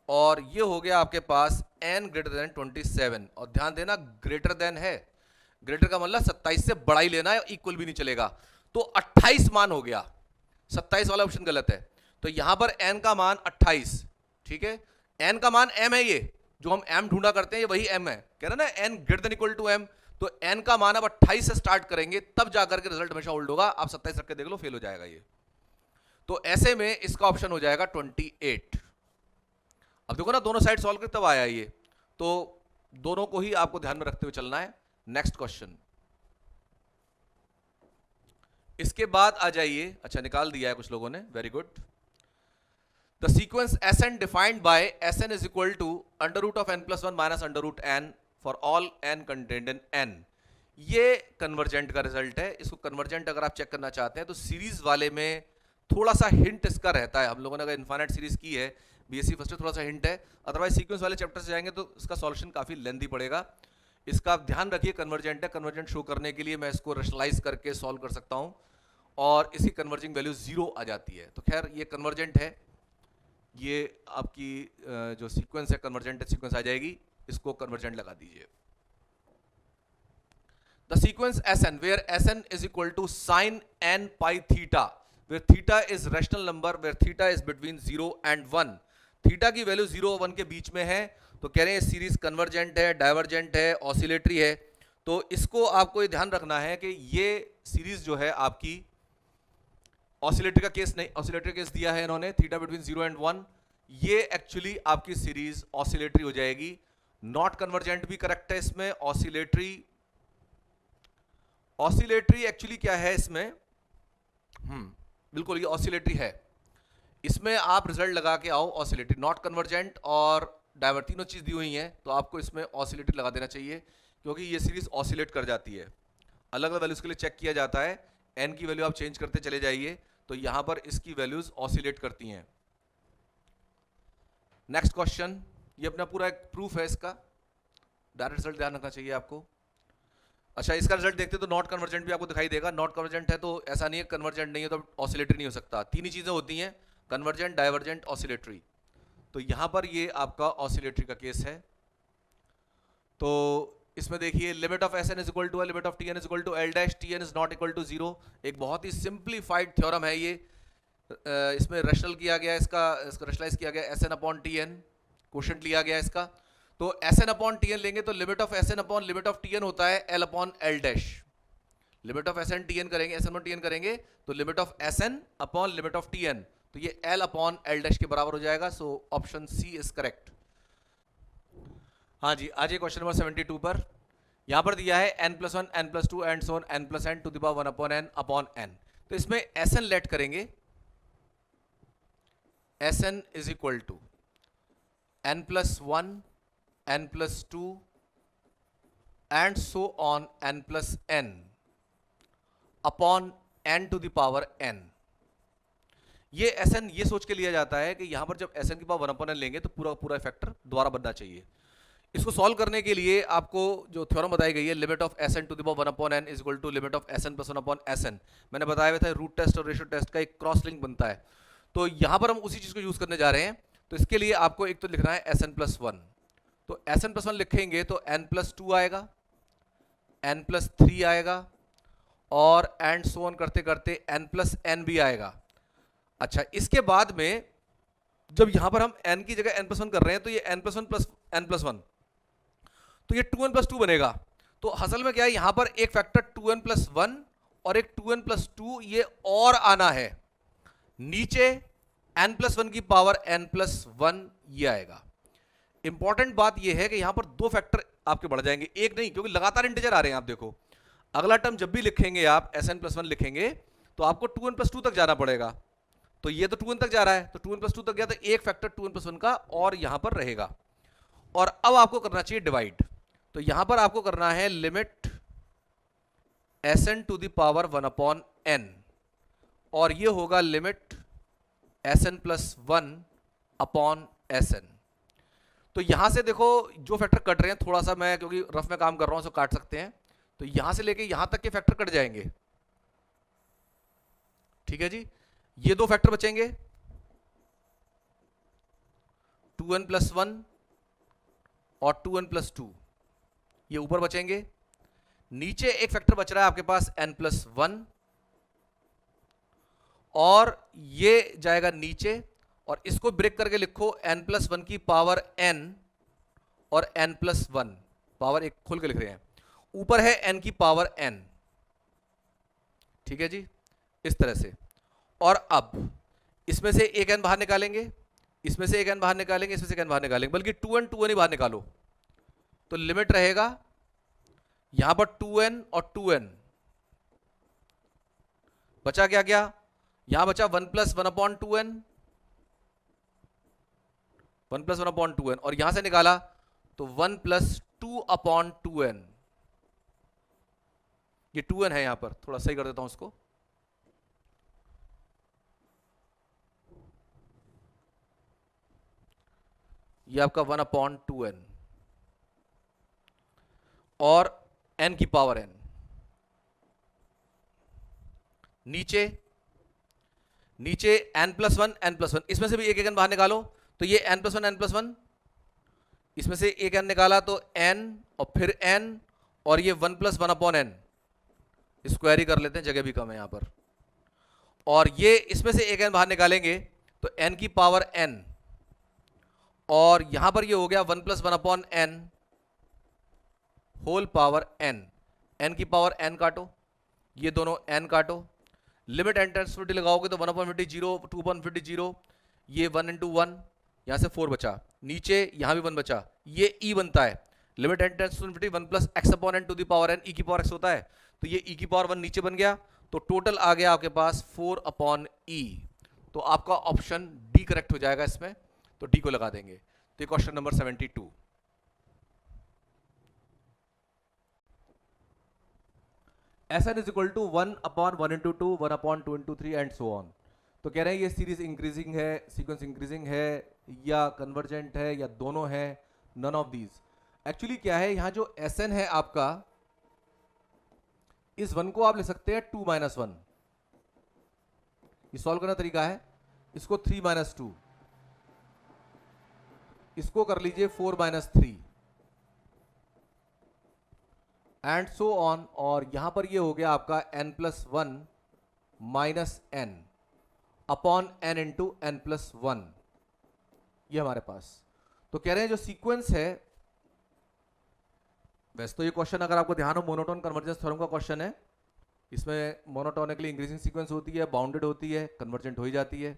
Speaker 1: और ये हो गया आपके पास n ग्रेटर देन 27। और ध्यान देना ग्रेटर देन है, ग्रेटर का मतलब 27 से बड़ा ही लेना है, इक्वल भी नहीं चलेगा। तो 28 मान हो गया, 27 वाला ऑप्शन गलत है। तो यहां पर n का मान 28, ठीक है, n का मान m है, ये जो हम m ढूंढा करते हैं ये वही m है, कह रहे ना n greater than equal to m। तो n का मान अब 28 से स्टार्ट करेंगे तब जाकर के रिजल्ट हमेशा होल्ड होगा। आप 27 रख के देख लो, फेल हो जाएगा ये। तो ऐसे में इसका ऑप्शन हो जाएगा 28। अब देखो ना, दोनों साइड सॉल्व कर तब आया ये, तो दोनों को ही आपको ध्यान में रखते हुए चलना है। नेक्स्ट क्वेश्चन, इसके बाद आ जाइए, अच्छा निकाल दिया है कुछ लोगों ने, very good. The sequence Sn defined by Sn is equal to under root of n plus one minus under root n for all n contained in n। ये कन्वर्जेंट का रिजल्ट है। इसको कन्वर्जेंट अगर आप चेक करना चाहते हैं तो सीरीज वाले में थोड़ा सा हिंट इसका रहता है। हम लोगों ने अगर इनफाइनाइट सीरीज की है बीएससी फर्स्ट, थोड़ा सा हिंट है, अदरवाइज सीक्वेंस वाले चैप्टर से जाएंगे तो इसका सॉल्यूशन काफी लेंथी पड़ेगा। इसका आप ध्यान रखिए, कन्वर्जेंट है। कन्वर्जेंट शो करने के लिए मैं इसको रेशनलाइज करके सॉल्व कर सकता हूं और इसकी कन्वर्जिंग वैल्यू 0 आ जाती है। तो खैर ये कन्वर्जेंट है, ये आपकी जो सीक्वेंस है कन्वर्जेंट सीक्वेंस आ जाएगी, इसको कन्वर्जेंट लगा दीजिए। The sequence Sn where Sn is equal to sin n pi theta where theta is rational number where theta is between 0 and 1, theta की वैल्यू 0 और 1 के बीच में है, तो कह रहे हैं सीरीज कन्वर्जेंट है, डाइवर्जेंट है, ऑसिलेटरी है। तो इसको आपको ये ध्यान रखना है कि ये सीरीज जो है आपकी ऑसिलेटरी का केस नहीं, ऑसिलेटरी केस दिया है इन्होंने थीटा बिटवीन 0 एंड 1, ये एक्चुअली आपकी सीरीज ऑसिलेटरी हो जाएगी। नॉट कन्वर्जेंट भी करेक्ट है इसमें। ऑसिलेटरी एक्चुअली क्या है इसमें, बिल्कुल ये ऑसिलेटरी है। इसमें आप रिजल्ट लगा के आओ ऑसिलेटरी, नॉट कन्वर्जेंट और डाइवर्ट तीनों चीज दी हुई हैं, तो आपको इसमें ऑसिलेटरी लगा देना चाहिए क्योंकि ये सीरीज ऑसिलेट कर जाती है। अलग अलग वैल्यूज के लिए चेक किया जाता है, एन की वैल्यू आप चेंज करते चले जाइए, तो यहां पर इसकी वैल्यूज ऑसिलेट करती हैं। नेक्स्ट क्वेश्चन, ये अपना पूरा एक प्रूफ है इसका, डायरेक्ट रिजल्ट ध्यान रखना चाहिए आपको। अच्छा, इसका रिजल्ट देखते तो नॉट कन्वर्जेंट भी आपको दिखाई देगा। नॉट कन्वर्जेंट है तो ऐसा नहीं है कन्वर्जेंट नहीं है तो ऑसिलेटरी नहीं हो सकता। तीन ही चीजें होती हैं, कन्वर्जेंट, डाइवर्जेंट, ऑसिलेटरी। तो यहां पर ये आपका ऑसिलेटरी का केस है। तो इसमें देखिए limit of Sn is equal to limit of Tn is equal to L dash Tn is not equal to 0। एक बहुत ही सिंप्लीफाइड थ्योरम है ये, इसमें रेशनल किया गया, इसका रेशनलाइज किया गया, Sn अपॉन Tn क्वोशिएंट लिया गया इसका। तो Sn अपॉन Tn लेंगे तो limit of Sn upon limit of Tn होता है L upon L dash. Limit of Sn Tn करेंगे, Sn अपॉन Tn करेंगे तो limit of Sn upon limit of Tn, तो ये L अपॉन L डैश के बराबर हो जाएगा। So option C is correct. हाँ जी, आज क्वेश्चन नंबर 72 पर यहां पर दिया है n+1 n+2 and so on n+n to the power 1 upon n। तो इसमें Sn लेट करेंगे, Sn is equal to n+1 n+2 and so on n+n upon n to the power n। ये Sn ये सोच के लिया जाता है कि यहां पर जब Sn की पावर 1 अपॉन n लेंगे तो पूरा पूरा फैक्टर दोबारा बनना चाहिए। इसको सॉल्व करने के लिए आपको जो थ्योरम बताई गई है, limit of Sn to the power 1 upon n is equal to limit of Sn plus 1 upon Sn, मैंने बताया हुआ था रूट टेस्ट और रेशियो टेस्ट का एक क्रॉस लिंक बनता है। तो यहां पर हम उसी चीज को यूज करने जा रहे हैं। तो इसके लिए आपको एक तो लिखना है Sn+1, तो Sn+1 लिखेंगे तो n+2 आएगा, n+3 आएगा और एंड सो ऑन करते करते n+n भी आएगा। अच्छा, इसके बाद में जब यहां पर हम n की जगह n+1 कर रहे हैं तो ये n+1 प्लस n+1, तो ये 2n+2 बनेगा। तो असल में क्या है, यहां पर एक फैक्टर 2n+1 और एक 2n+2 ये और आना है, नीचे n+1 की पावर n+1 ये आएगा। इंपॉर्टेंट बात ये है कि यहां पर दो फैक्टर आपके बढ़ जाएंगे, एक नहीं, क्योंकि लगातार इंटीजर आ रहे हैं। आप देखो अगला टर्म जब भी लिखेंगे आप Sn+1 लिखेंगे तो आपको 2n+2 तक जाना पड़ेगा। तो ये तो 2n तक जा रहा है, तो 2n+2 तक गया तो एक फैक्टर 2n+1 का और यहां पर रहेगा। और अब आपको करना चाहिए डिवाइड, तो यहां पर आपको करना है limit Sn to the power 1 upon n और ये होगा लिमिट Sn+1 अपॉन Sn। तो यहां से देखो जो फैक्टर कट रहे हैं, थोड़ा सा मैं क्योंकि रफ में काम कर रहा हूं तो काट सकते हैं, तो यहां से लेके यहां तक के फैक्टर कट जाएंगे। ठीक है जी, ये दो फैक्टर बचेंगे 2n+1 और 2n+2, ये ऊपर बचेंगे। नीचे एक फैक्टर बच रहा है आपके पास n+1 और ये जाएगा नीचे, और इसको ब्रेक करके लिखो n+1 की पावर n और n+1 पावर एक खोल के लिख रहे हैं, ऊपर है n की पावर n। ठीक है जी, इस तरह से। और अब इसमें से एक n बाहर निकालेंगे, इसमें से एक n बाहर निकालेंगे, इसमें से एक n बाहर निकालेंगे, बल्कि 2n ही बाहर निकालो, तो लिमिट रहेगा यहां पर 2n और 2n, बचा क्या क्या, यहां बचा 1 + 1/2n, 1 + 1/2n, और यहां से निकाला तो 1 + 2/2n, ये 2n है, यहां पर थोड़ा सही कर देता हूं इसको, ये आपका 1/2n और n की पावर n, नीचे नीचे n + 1 n + 1, इसमें से भी एक n बाहर निकालो, तो ये n + 1 n + 1, इसमें से एक n निकाला तो n और फिर n, और ये 1 + 1/n, स्क्वायर ही कर लेते हैं, जगह भी कम है यहां पर, और ये इसमें से एक n बाहर निकालेंगे तो n की पावर n, और यहां पर ये हो गया 1 + 1/n whole power n, n की पावर n काटो, ये दोनों n काटो, लिमिट n टेंड्स टू लगाओगे तो 1/50 0, 2/50 0, ये 1 × 1, यहां से 4 बचा, नीचे यहां भी 1 बचा, ये e बनता है, limit n tends to 1 + x/n to the power n, e की पावर x होता है, तो ये e की पावर 1 नीचे बन गया, तो टोटल आ गया आपके पास 4/e, तो आपका ऑप्शन डी करेक्ट हो जाएगा इसमें, तो डी को लगा देंगे। तो question number 72, Sn is equal to 1/1 × 2, 1/2 × 3 and so on. तो कह रहे हैं ये सीरीज इंक्रीजिंग है, सीक्वेंस इंक्रीजिंग है, या कन्वर्जेंट है, या दोनों है, नन ऑफ दीज। एक्चुअली क्या है, यहां जो Sn है आपका, इस 1 को आप ले सकते हैं 2 - 1, ये सॉल्व करने का तरीका है, इसको 3 - 2, इसको कर लीजिए 4 - 3 एंड सो ऑन, और यहां पर ये हो गया आपका n + 1 - n upon n × n + 1, ये हमारे पास। तो कह रहे हैं जो सीक्वेंस है, वैसे तो ये क्वेश्चन अगर आपको ध्यान हो मोनोटोन कन्वर्जेंस थ्योरम का क्वेश्चन है, इसमें मोनोटोनिकली इंक्रीजिंग सीक्वेंस होती है, बाउंडेड होती है, कन्वर्जेंट हो ही जाती है।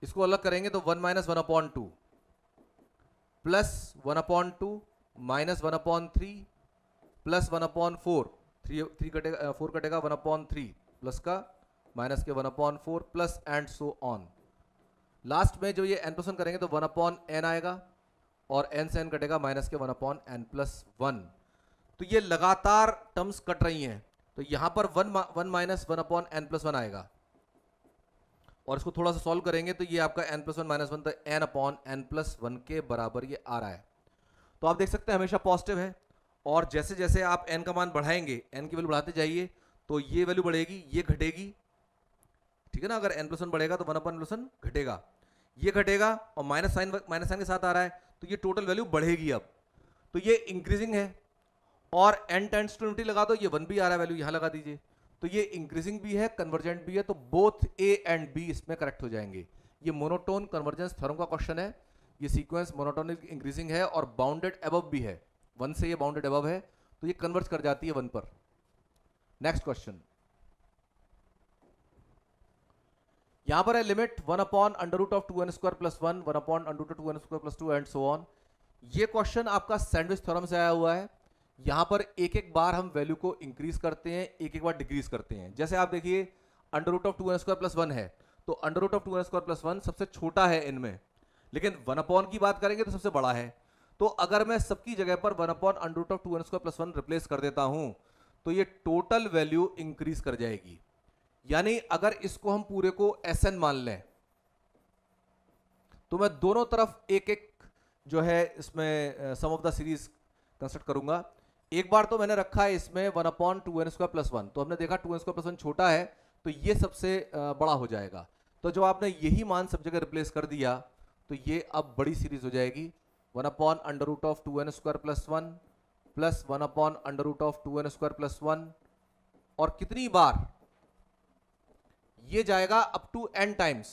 Speaker 1: इसको अलग करेंगे तो 1 - 1/2 प्लस 1/2 माइनस 1/3 प्लस 1/4, 3 कटेगा, 4 कटेगा, 1/3 प्लस का माइनस के 1/4 plus and so on. Last में जो ये n + 1 करेंगे तो 1/n आएगा, और n से n कटेगा माइनस के 1/n + 1। तो ये लगातार टर्म्स कट रही हैं, तो यहां पर 1 - 1/n + 1 आएगा, और इसको थोड़ा सा सॉल्व करेंगे तो ये आपका n + 1 - 1 तो n/n + 1 के बराबर ये आ रहा है। तो आप देख सकते हैं हमेशा पॉजिटिव है, और जैसे जैसे आप n का मान बढ़ाएंगे, n की वैल्यू बढ़ाते जाइए, तो ये वैल्यू बढ़ेगी, ये घटेगी, ठीक है ना। अगर n + 1 बढ़ेगा तो 1/n + 1 घटेगा, ये घटेगा, और माइनस साइन के साथ आ रहा है, तो ये टोटल वैल्यू बढ़ेगी अब। तो ये इंक्रीजिंग है, और n टेंड्स टू ∞ लगा दो, ये 1 भी आ रहा है, वैल्यू यहां लगा दीजिए, तो ये इंक्रीजिंग भी है, कन्वर्जेंट भी है, तो बोथ A एंड B इसमें करेक्ट हो जाएंगे। ये मोनोटोन कन्वर्जेंस थ्योरम का क्वेश्चन है, ये सीक्वेंस मोनोटोनिक इंक्रीजिंग है और बाउंडेड अबव भी है, 1 से ये बाउंडेड अबव है, तो ये कन्वर्ज कर जाती है 1 पर। नेक्स्ट क्वेश्चन, यहां पर है limit 1/√2n² + 1, 1/√2n² + 2 and so on. ये क्वेश्चन आपका सैंडविच थ्योरम से आया हुआ है। यहां पर एक एक बार हम वैल्यू को इंक्रीज करते हैं, एक एक बार डिक्रीज करते हैं। जैसे आप देखिए √2n² + 1 है, तो √2n² + 1 सबसे छोटा है इनमें, लेकिन 1/n की बात करेंगे तो सबसे बड़ा है। तो अगर मैं सबकी जगह पर 1/√2n² + 1 रिप्लेस कर देता हूं, तो ये टोटल वैल्यू इंक्रीज कर जाएगी। यानी अगर इसको हम पूरे को Sn मान लें, तो मैं दोनों तरफ एक एक जो है इसमें सम ऑफ द सीरीज कंस्ट्रक्ट करूंगा। एक बार तो मैंने रखा है इसमें 1/2n² + 1, तो हमने देखा 2n² + 1 छोटा है, तो ये सबसे बड़ा हो जाएगा। तो जो आपने यही मान सब जगह रिप्लेस कर दिया, तो ये अब बड़ी सीरीज हो जाएगी, 1/√2n² + 1 प्लस 1/√2n² + 1, और कितनी बार ये जाएगा अप टू n टाइम्स।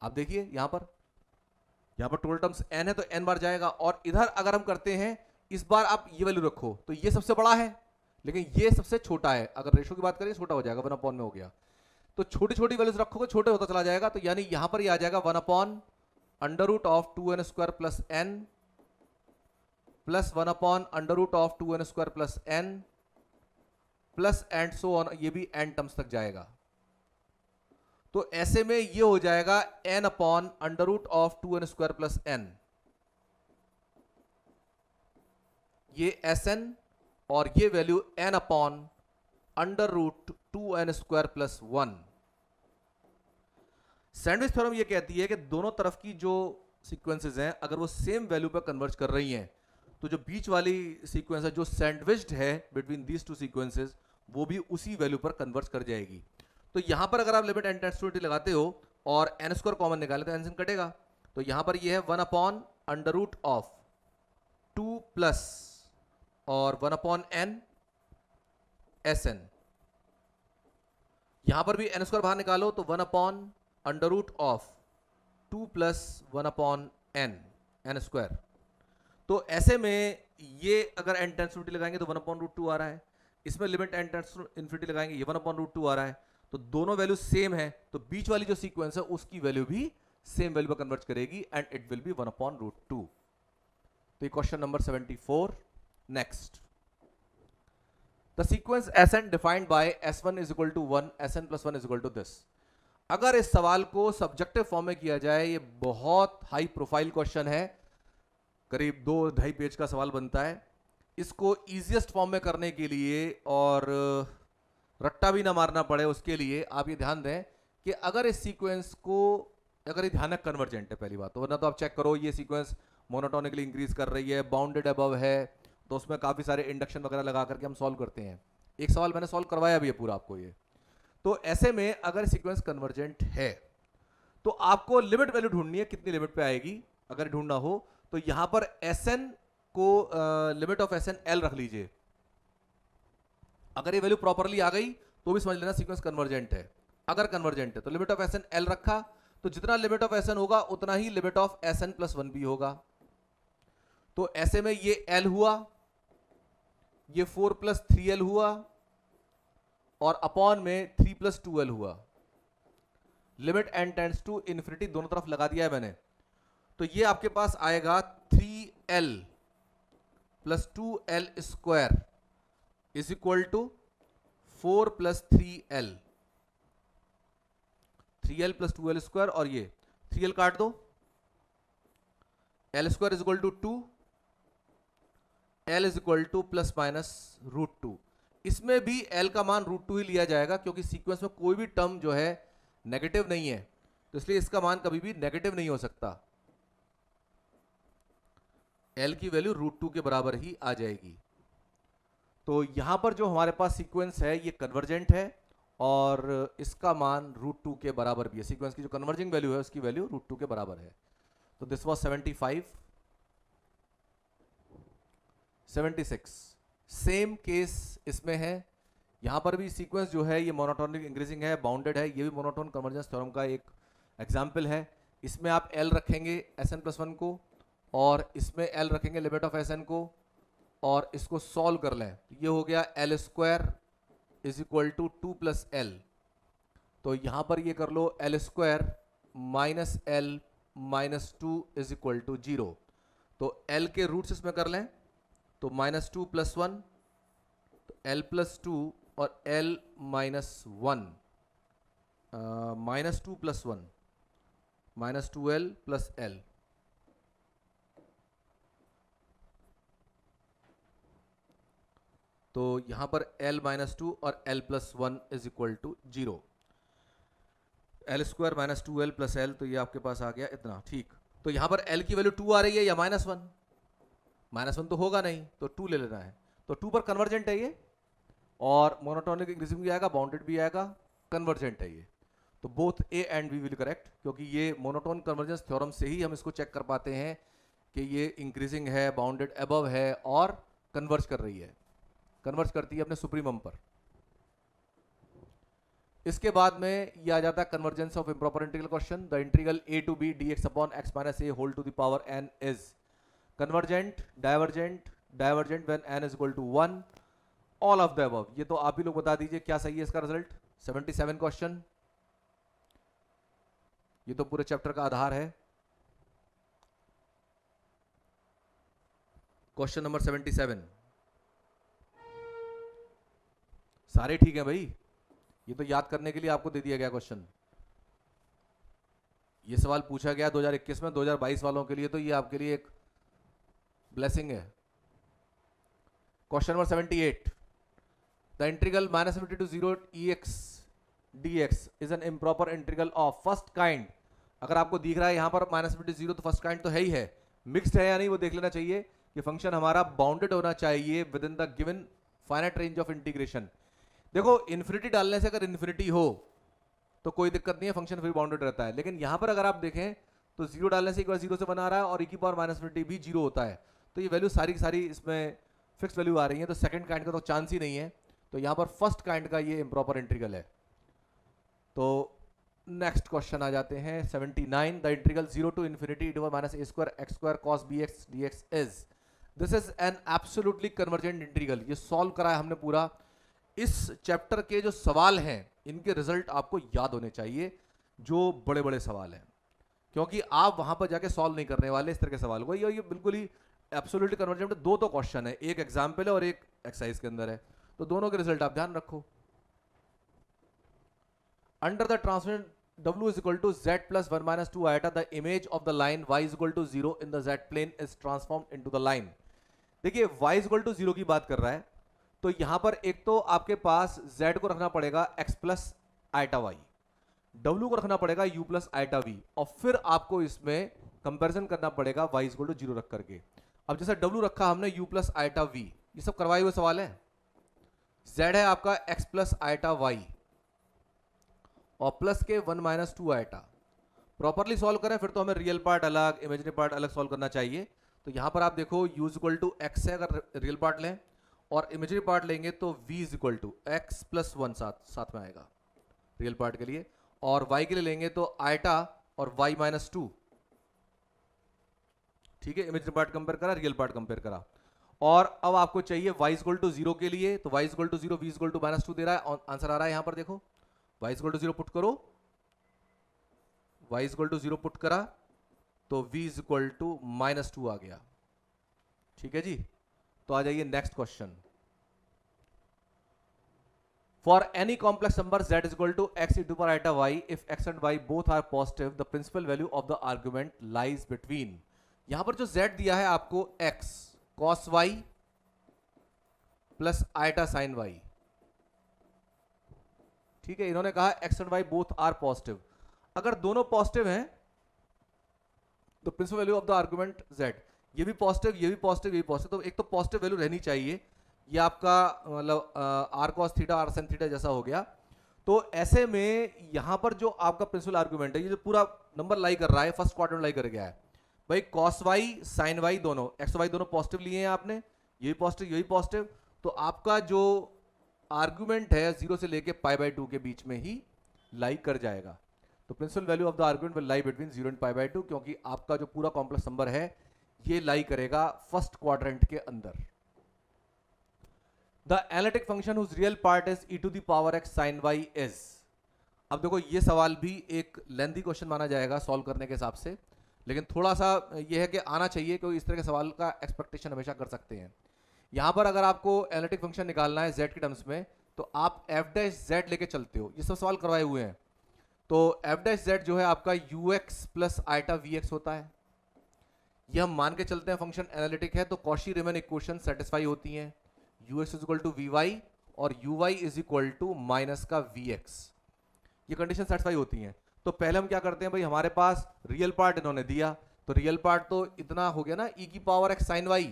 Speaker 1: आप देखिए यहां पर टोटल टर्म्स n है, तो n बार जाएगा, और इधर अगर हम करते हैं, इस बार आप ये वैल्यू रखो, तो ये सबसे बड़ा है, लेकिन ये सबसे छोटा है। अगर रेशो की बात करें छोटा हो जाएगा, 1/n में हो गया। तो छोटी छोटी वैल्यूज रखोगे छोटे होता चला जाएगा, तो यानी यहां पर ये आ जाएगा 1/√2n² plus n plus 1/√2n² plus n plus and so on, ये भी n टर्म्स तक जाएगा। तो ऐसे में ये हो जाएगा n/√2n² प्लस n, ये Sn और ये value n/√2n² plus 1। Sandwich theorem ये कहती है कि दोनों तरफ की जो सीक्वेंसेस हैं अगर वो सेम वैल्यू पर कन्वर्ज कर रही हैं तो जो बीच वाली सीक्वेंस है जो सैंडविच्ड है बिटवीन दीज टू सीक्वेंसेस वो भी उसी वैल्यू पर कन्वर्ज कर जाएगी। तो यहां पर अगर आप लिमिट n टेंड्स टू ∞ लगाते हो और n² कॉमन निकाले तो n कटेगा, तो यहां पर ये है 1/√2 प्लस और 1/n Sn। यहां पर भी n² बाहर निकालो तो 1/√2 प्लस 1/n n²। तो ऐसे में ये अगर n टेंड्स टू ∞ लगाएंगे तो 1/√2 आ रहा है, इसमें लिमिट n टेंड्स टू ∞ लगाएंगे ये 1/√2 आ रहा है, तो दोनों वैल्यू सेम है, तो बीच वाली जो सीक्वेंस है उसकी वैल्यू भी सेम वैल्यू पर कन्वर्ट करेगी एंड इट विल बी 1/√2। तो question number 74। Next, the sequence Sn defined bye S1 = 1 Sn + 1 = this। अगर इस सवाल को सब्जेक्टिव फॉर्म में किया जाए, ये बहुत हाई प्रोफाइल क्वेश्चन है, करीब 2-2.5 पेज का सवाल बनता है। इसको इजीएस्ट फॉर्म में करने के लिए और रट्टा भी ना मारना पड़े उसके लिए आप ये ध्यान दें कि अगर इस सीक्वेंस को, अगर ये ध्यान है कन्वर्जेंट है पहली बात तो, वरना तो आप चेक करो ये सीक्वेंस मोनोटोनिकली इंक्रीज कर रही है, बाउंडेड अबव है, तो उसमें काफी सारे इंडक्शन वगैरह लगा करके हम सॉल्व करते हैं। एक सवाल मैंने सॉल्व करवाया भी है पूरा आपको ये। तो ऐसे में अगर सीक्वेंस कन्वर्जेंट है तो आपको लिमिट वैल्यू ढूंढनी है, कितनी लिमिट पे आएगी अगर ढूंढना हो तो यहां पर Sn को लिमिट ऑफ Sn L रख लीजिए। अगर ये वैल्यू प्रॉपरली आ गई तो भी समझ लेना सीक्वेंस कन्वर्जेंट है। अगर कन्वर्जेंट है तो लिमिट ऑफ Sn L रखा, तो जितना लिमिट ऑफ Sn होगा उतना ही लिमिट ऑफ Sn + 1 भी होगा। तो ऐसे में ये L हुआ, ये 4 + 3L हुआ और अपॉन में 3 + 2L हुआ। Limit n tends to infinity दोनों तरफ लगा दिया है मैंने, तो ये आपके पास आएगा 3L + 2L² = 4 + 3L। 3L + 2L² और ये 3L काट दो, L² = 2, L = ±√2। इसमें भी L का मान √2 ही लिया जाएगा क्योंकि सीक्वेंस में कोई भी टर्म जो है नेगेटिव नहीं है, तो इसलिए इसका मान कभी भी नेगेटिव नहीं हो सकता। L की वैल्यू √2 के बराबर ही आ जाएगी। तो यहां पर जो हमारे पास सीक्वेंस है ये कन्वर्जेंट है और इसका मान √2 के बराबर भी है। सीक्वेंस की जो कन्वर्जिंग वैल्यू है उसकी वैल्यू √2 के बराबर है। तो दिस वाज 75। 76 सेम केस इसमें है। यहां पर भी सीक्वेंस जो है ये मोनोटोनिक इंक्रीजिंग है, बाउंडेड है, ये भी मोनोटोन कन्वर्जेंस थ्योरम का एक एग्जांपल है। इसमें आप L रखेंगे Sn + 1 को और इसमें L रखेंगे लिमिट ऑफ Sn को और इसको सॉल्व कर लें, ये हो गया L² = 2 + L। तो यहां पर ये कर लो L² - L - 2 = 0। तो L के रूट्स इसमें कर लें तो -2 + 1, तो L + 2 और L - 1, -2 + 1 -2L + L। तो यहां पर L - 2 और L + 1 = 0। L² - 2L + L, तो ये आपके पास आ गया इतना, ठीक। तो यहां पर L की वैल्यू 2 आ रही है या -1? -1 तो होगा नहीं, तो 2 ले लेना है। तो 2 पर कन्वर्जेंट है ये और मोनोटोनिक इंक्रीजिंग भी आएगा, बाउंडेड भी आएगा, कन्वर्जेंट है ये। तो both A and B will correct, क्योंकि ये मोनोटोन कन्वर्जेंस थ्योरम से ही हम इसको चेक कर पाते हैं कि ये इंक्रीजिंग है, बाउंडेड अबव है और कन्वर्ज कर रही है, कन्वर्ज करती है अपने सुप्रीमम पर। इसके बाद में ये आ जाता है convergence of improper integral question. The integral a to b dx upon x - a whole to the power n is convergent, divergent, divergent when n is equal to 1, all of the above। ये तो आप ही लोग बता दीजिए क्या सही है इसका रिजल्ट। 77 क्वेश्चन। ये तो पूरे चैप्टर का आधार है। क्वेश्चन नंबर 77, सारे ठीक है भाई, ये तो याद करने के लिए आपको दे दिया गया क्वेश्चन। ये सवाल पूछा गया 2021 में, 2022 वालों के लिए तो ये आपके लिए एक ब्लेसिंग है। Question number 78, the integral -50 to 0 ex dx is an improper integral of first kind. अगर आपको दिख रहा है यहां पर -50 to 0 तो फर्स्ट काइंड तो है ही है, मिक्स्ड है या नहीं वो देख लेना चाहिए। कि फंक्शन हमारा बाउंडेड होना चाहिए with in the given finite range of integration. देखो इन्फिनिटी डालने से अगर इन्फिनिटी हो तो कोई दिक्कत नहीं है, फंक्शन फिर बाउंडेड रहता है। लेकिन यहां पर अगर आप देखें तो 0 डालने से एक बार 0 से बना रहा है और e की पावर -50 भी 0 होता है, तो ये वैल्यू सारी सारी इसमें फिक्स वैल्यू आ रही है, तो सेकंड काइंड का तो चांस ही नहीं है। तो यहां पर फर्स्ट काइंड का ये इम्प्रॉपर इंटीग्रल है। तो नेक्स्ट क्वेश्चन आ जाते हैं 79, the integral 0 to infinity e to power -a² x² cos bx dx is, this is an absolutely convergent integral. ये सॉल्व करा है हमने पूरा। इस चैप्टर के जो सवाल हैं इनके रिजल्ट आपको याद होने चाहिए, जो बड़े बड़े सवाल हैं, क्योंकि आप वहां पर जाके सॉल्व नहीं करने वाले इस तरह के सवाल को। ये बिल्कुल ही एब्सोल्युटली कन्वर्जेंट। दो तो क्वेश्चन है, एक एग्जाम्पल है और एक एक्सरसाइज के अंदर है, तो दोनों के रिजल्ट आप ध्यान रखो। Under the transformation w is equal to z plus 1 minus 2 iota, the image of the line y is equal to 0 in the z plane is transformed into the line। देखिए y is equal to 0 की बात कर रहा है, तो यहां पर एक तो आपके पास z को रखना पड़ेगा x plus iota y, w को रखना पड़ेगा u plus आइटा v, और फिर आपको इसमें कंपैरिजन करना पड़ेगा y is equal to 0 रख करके। अब जैसे w रखा हमने u plus आइटा v, ये सब करवाए हुए सवाल है। z है आपका x plus आइटा y और प्लस के 1 minus 2 आइटा। प्रॉपरली सॉल्व करें फिर तो हमें रियल पार्ट अलग, इमेजिनरी पार्ट अलग सॉल्व करना चाहिए। तो यहां पर आप देखो u is equal to x है अगर रियल पार्ट लें, और इमेजिनरी पार्ट लेंगे तो v is equal to x plus 1 साथ में आएगा रियल पार्ट के लिए, और y के लिए लेंगे तो आइटा और y minus 2। ठीक है, इमेजिनरी पार्ट कंपेयर करा, रियल पार्ट कंपेयर करा। और अब आपको चाहिए y is equal to 0 के लिए, तो y is equal to 0, v is equal to -2 दे रहा है, आंसर आ रहा है यहां पर देखो y is equal to 0 put करो, y is equal to 0 put करा तो v is equal to -2 आ गया। ठीक है जी, तो आ जाइए next question. For any complex number z is equal to x into power iota y, if x and y both are positive, the principal value of the argument lies between। यहां पर जो z दिया है आपको x cos y plus iota sine y। ठीक है, इन्होंने कहा x and y both are positive. अगर दोनों पॉजिटिव हैं तो principal value of the argument z, ये भी पॉजिटिव, ये भी पॉजिटिव, ये भी पॉजिटिव, तो एक तो पॉजिटिव वैल्यू रहनी चाहिए। ये आपका मतलब r cos theta r sin theta जैसा हो गया। तो ऐसे में यहां पर जो आपका प्रिंसिपल आर्गुमेंट है, ये जो पूरा नंबर लाई कर रहा है, फर्स्ट क्वाड्रेंट लाई कर गया है भाई, cos y sin y दोनों, x y दोनों पॉजिटिव लिए हैं आपने, ये भी पॉजिटिव, ये भी पॉजिटिव, तो आपका जो आर्गुमेंट है 0 से लेके π/2 के बीच में ही लाई कर जाएगा। तो principal value of the argument will lie between 0 and π/2, क्योंकि आपका जो पूरा कॉम्प्लेक्स नंबर है ये लाई करेगा फर्स्ट क्वाड्रेंट के अंदर। The analytic function whose real part is e to the power x sin y is. अब देखो ये सवाल भी एक लेंथी क्वेश्चन माना जाएगा सॉल्व करने के हिसाब से, लेकिन थोड़ा सा ये है कि आना चाहिए, क्योंकि इस तरह के सवाल का एक्सपेक्टेशन हमेशा कर सकते हैं। यहां पर अगर आपको एनालिटिक फंक्शन निकालना है z के टर्म्स में, तो आप f' लेके चलते हो, ये सब सवाल करवाए हुए हैं। तो f' जो है आपका ux प्लस आइटा vx होता है, ये हम मान के चलते हैं फंक्शन एनालिटिक है, तो कॉशी रीमन इक्वेशन सेटिस्फाई होती हैं। ux is equal to vy और uy is equal to minus का vx, ये कंडीशन सेटिस्फाई होती हैं। तो पहले हम क्या करते हैं भाई, हमारे पास रियल पार्ट इन्होंने दिया, तो रियल पार्ट तो इतना हो गया ना e की पावर x sin y,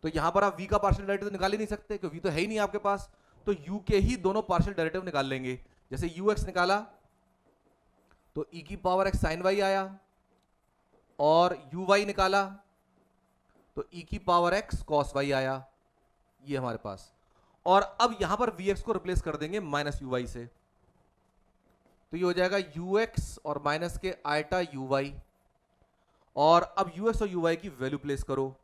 Speaker 1: तो यहां पर आप v का पार्शियल डेरिवेटिव निकाल ही नहीं सकते, क्योंकि v तो है ही नहीं आपके पास, तो u के ही दोनों पार्शियल डेरिवेटिव निकाल लेंगे। जैसे ux निकाला तो e की पावर x sin y आया, और uy निकाला तो e की पावर x cos y आया, ये हमारे पास। और अब यहां पर vx को रिप्लेस कर देंगे माइनस uy से, तो ये हो जाएगा ux और माइनस के आइटा uy, और अब ux और uy की वैल्यू प्लेस करो।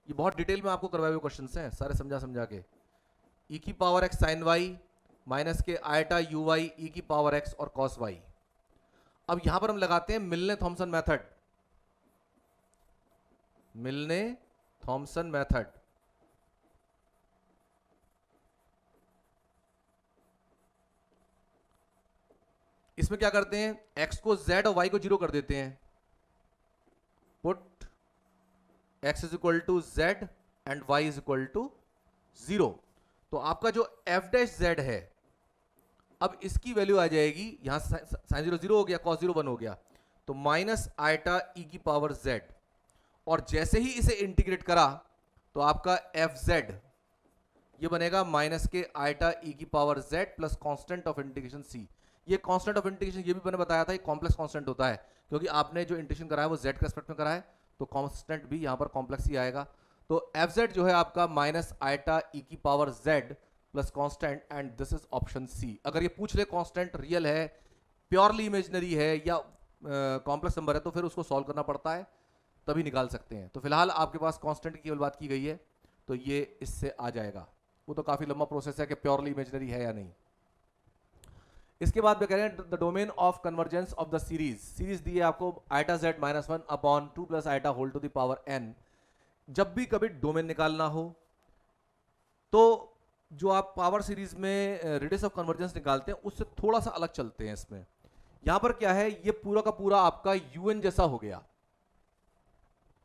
Speaker 1: ये बहुत डिटेल में आपको करवाए हुए क्वेश्चंस हैं, सारे समझा के। e की पावर x sin y माइनस के आइटा uy e की पावर x और cos y, अब यहां पर हम लगाते हैं मिलने थॉमसन मेथड, मिलने थॉमसन मेथड। इसमें क्या करते हैं, x को z और y को 0 कर देते हैं। Put x is equal to Z and y is equal to 0। तो आपका जो f डैश z है, अब इसकी वैल्यू आ जाएगी, यहां साइन 0 0 हो गया, cos 0 1 हो गया, तो माइनस आइटा ई की पावर z। और जैसे ही इसे इंटीग्रेट करा तो आपका एफ जेड ये बनेगा माइनस के आइटा ई की power z plus constant of integration c। ये कांस्टेंट ऑफ इंटीग्रेशन ये भी मैंने बताया था, ये कॉम्प्लेक्स कांस्टेंट होता है, क्योंकि आपने जो इंटीग्रेशन करा है वो z के रेस्पेक्ट में करा है, तो कांस्टेंट भी यहां पर कॉम्प्लेक्स ही आएगा। तो एफ जेड जो है आपका माइनस आइटा ई की power z plus constant, and this is option C. अगर ये पूछ ले कांस्टेंट रियल है, प्योरली इमेजिनरी है या कॉम्प्लेक्स नंबर है, तो फिर उसको सॉल्व करना पड़ता है, तभी निकाल सकते हैं। तो फिलहाल आपके पास कांस्टेंट की केवल बात की गई है, तो ये इससे आ जाएगा। वो तो काफी लंबा प्रोसेस है कि प्योरली इमेजिनरी है या नहीं। इसके बाद में कह रहे हैं the domain of convergence of the series. Series दी है आपको eta z minus 1 upon 2 plus eta whole to the power n। जब भी कभी डोमेन निकालना हो तो जो आप पावर सीरीज में रेडियस ऑफ कन्वर्जेंस निकालते हैं उससे थोड़ा सा अलग चलते हैं। इसमें यहां पर क्या है, ये पूरा का पूरा आपका un जैसा हो गया।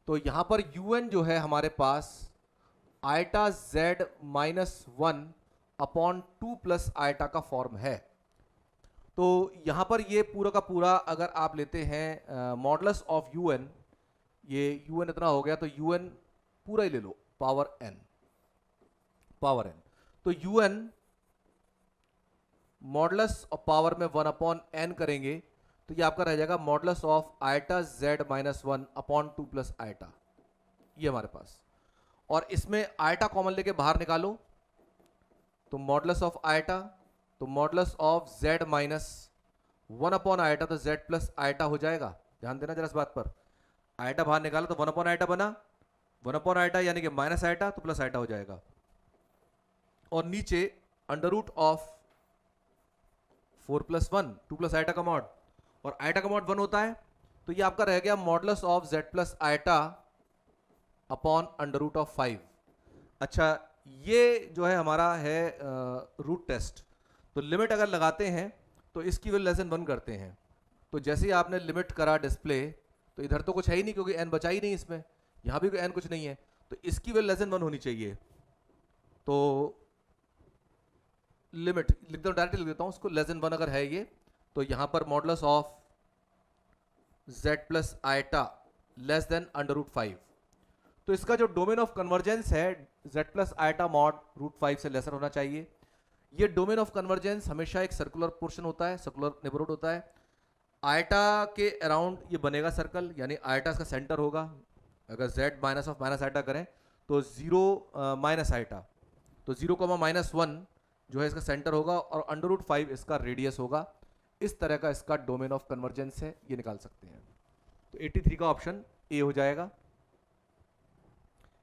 Speaker 1: तो यहां पर un जो है हमारे पास eta z minus 1 upon 2 plus iota का फॉर्म है। तो यहां पर ये पूरा का पूरा अगर आप लेते हैं मॉडुलस ऑफ un, ये un इतना हो गया, तो un पूरा ही ले low power n, power n। तो un मॉडुलस ऑफ पावर में 1 अपॉन n करेंगे तो ये आपका रह जाएगा modulus of iota z minus 1 upon 2 plus iota, ये हमारे पास। और इसमें आइटा कॉमन लेके बाहर निकालो तो मॉडुलस ऑफ आइटा, तो modulus of z minus 1 upon iota, तो z प्लस आइटा हो जाएगा। ध्यान देना जरा इस बात पर, आइटा बाहर निकाला तो 1 अपॉन आइटा बना, 1 अपॉन आइटा यानी कि माइनस आइटा, तो प्लस आइटा हो जाएगा। और नीचे under root of 4 plus 1 2 plus iota का मॉड, और आइटा का मॉड 1 होता है, तो ये आपका रह गया modulus of z plus iota upon under root of 5। अच्छा, ये जो है हमारा है रूट टेस्ट। तो लिमिट अगर लगाते हैं तो इसकी वैल्यू लेस देन 1 करते हैं। तो जैसे ही आपने लिमिट करा डिस्प्ले, तो इधर तो कुछ है ही नहीं क्योंकि n बचा ही नहीं, इसमें यहां भी कोई n कुछ नहीं है, तो इसकी वैल्यू लेस देन 1 होनी चाहिए। तो लिमिट लिख दो, डायरेक्ट लिख देता हूं उसको, लेस देन 1 अगर है ये, तो यहां पर modulus of z plus iota less than under root 5। तो इसका जो डोमेन ऑफ कन्वर्जेंस है z plus iota mod root 5 से लेसर होना चाहिए। ये डोमेन ऑफ कन्वर्जेंस हमेशा एक सर्कुलर पोर्शन होता है, सर्कुलर नेबरहुड होता है। आइटा के अराउंड ये बनेगा सर्कल, यानी आइटा इसका सेंटर होगा। अगर z minus of minus iota करें तो 0 माइनस आइटा, तो 0 माइनस 1 जो है इसका सेंटर होगा, और अंडर रूट 5 इसका रेडियस होगा। इस तरह का इसका डोमेन ऑफ कन्वर्जेंस है, ये निकाल सकते हैं। तो 83 का ऑप्शन ए हो जाएगा।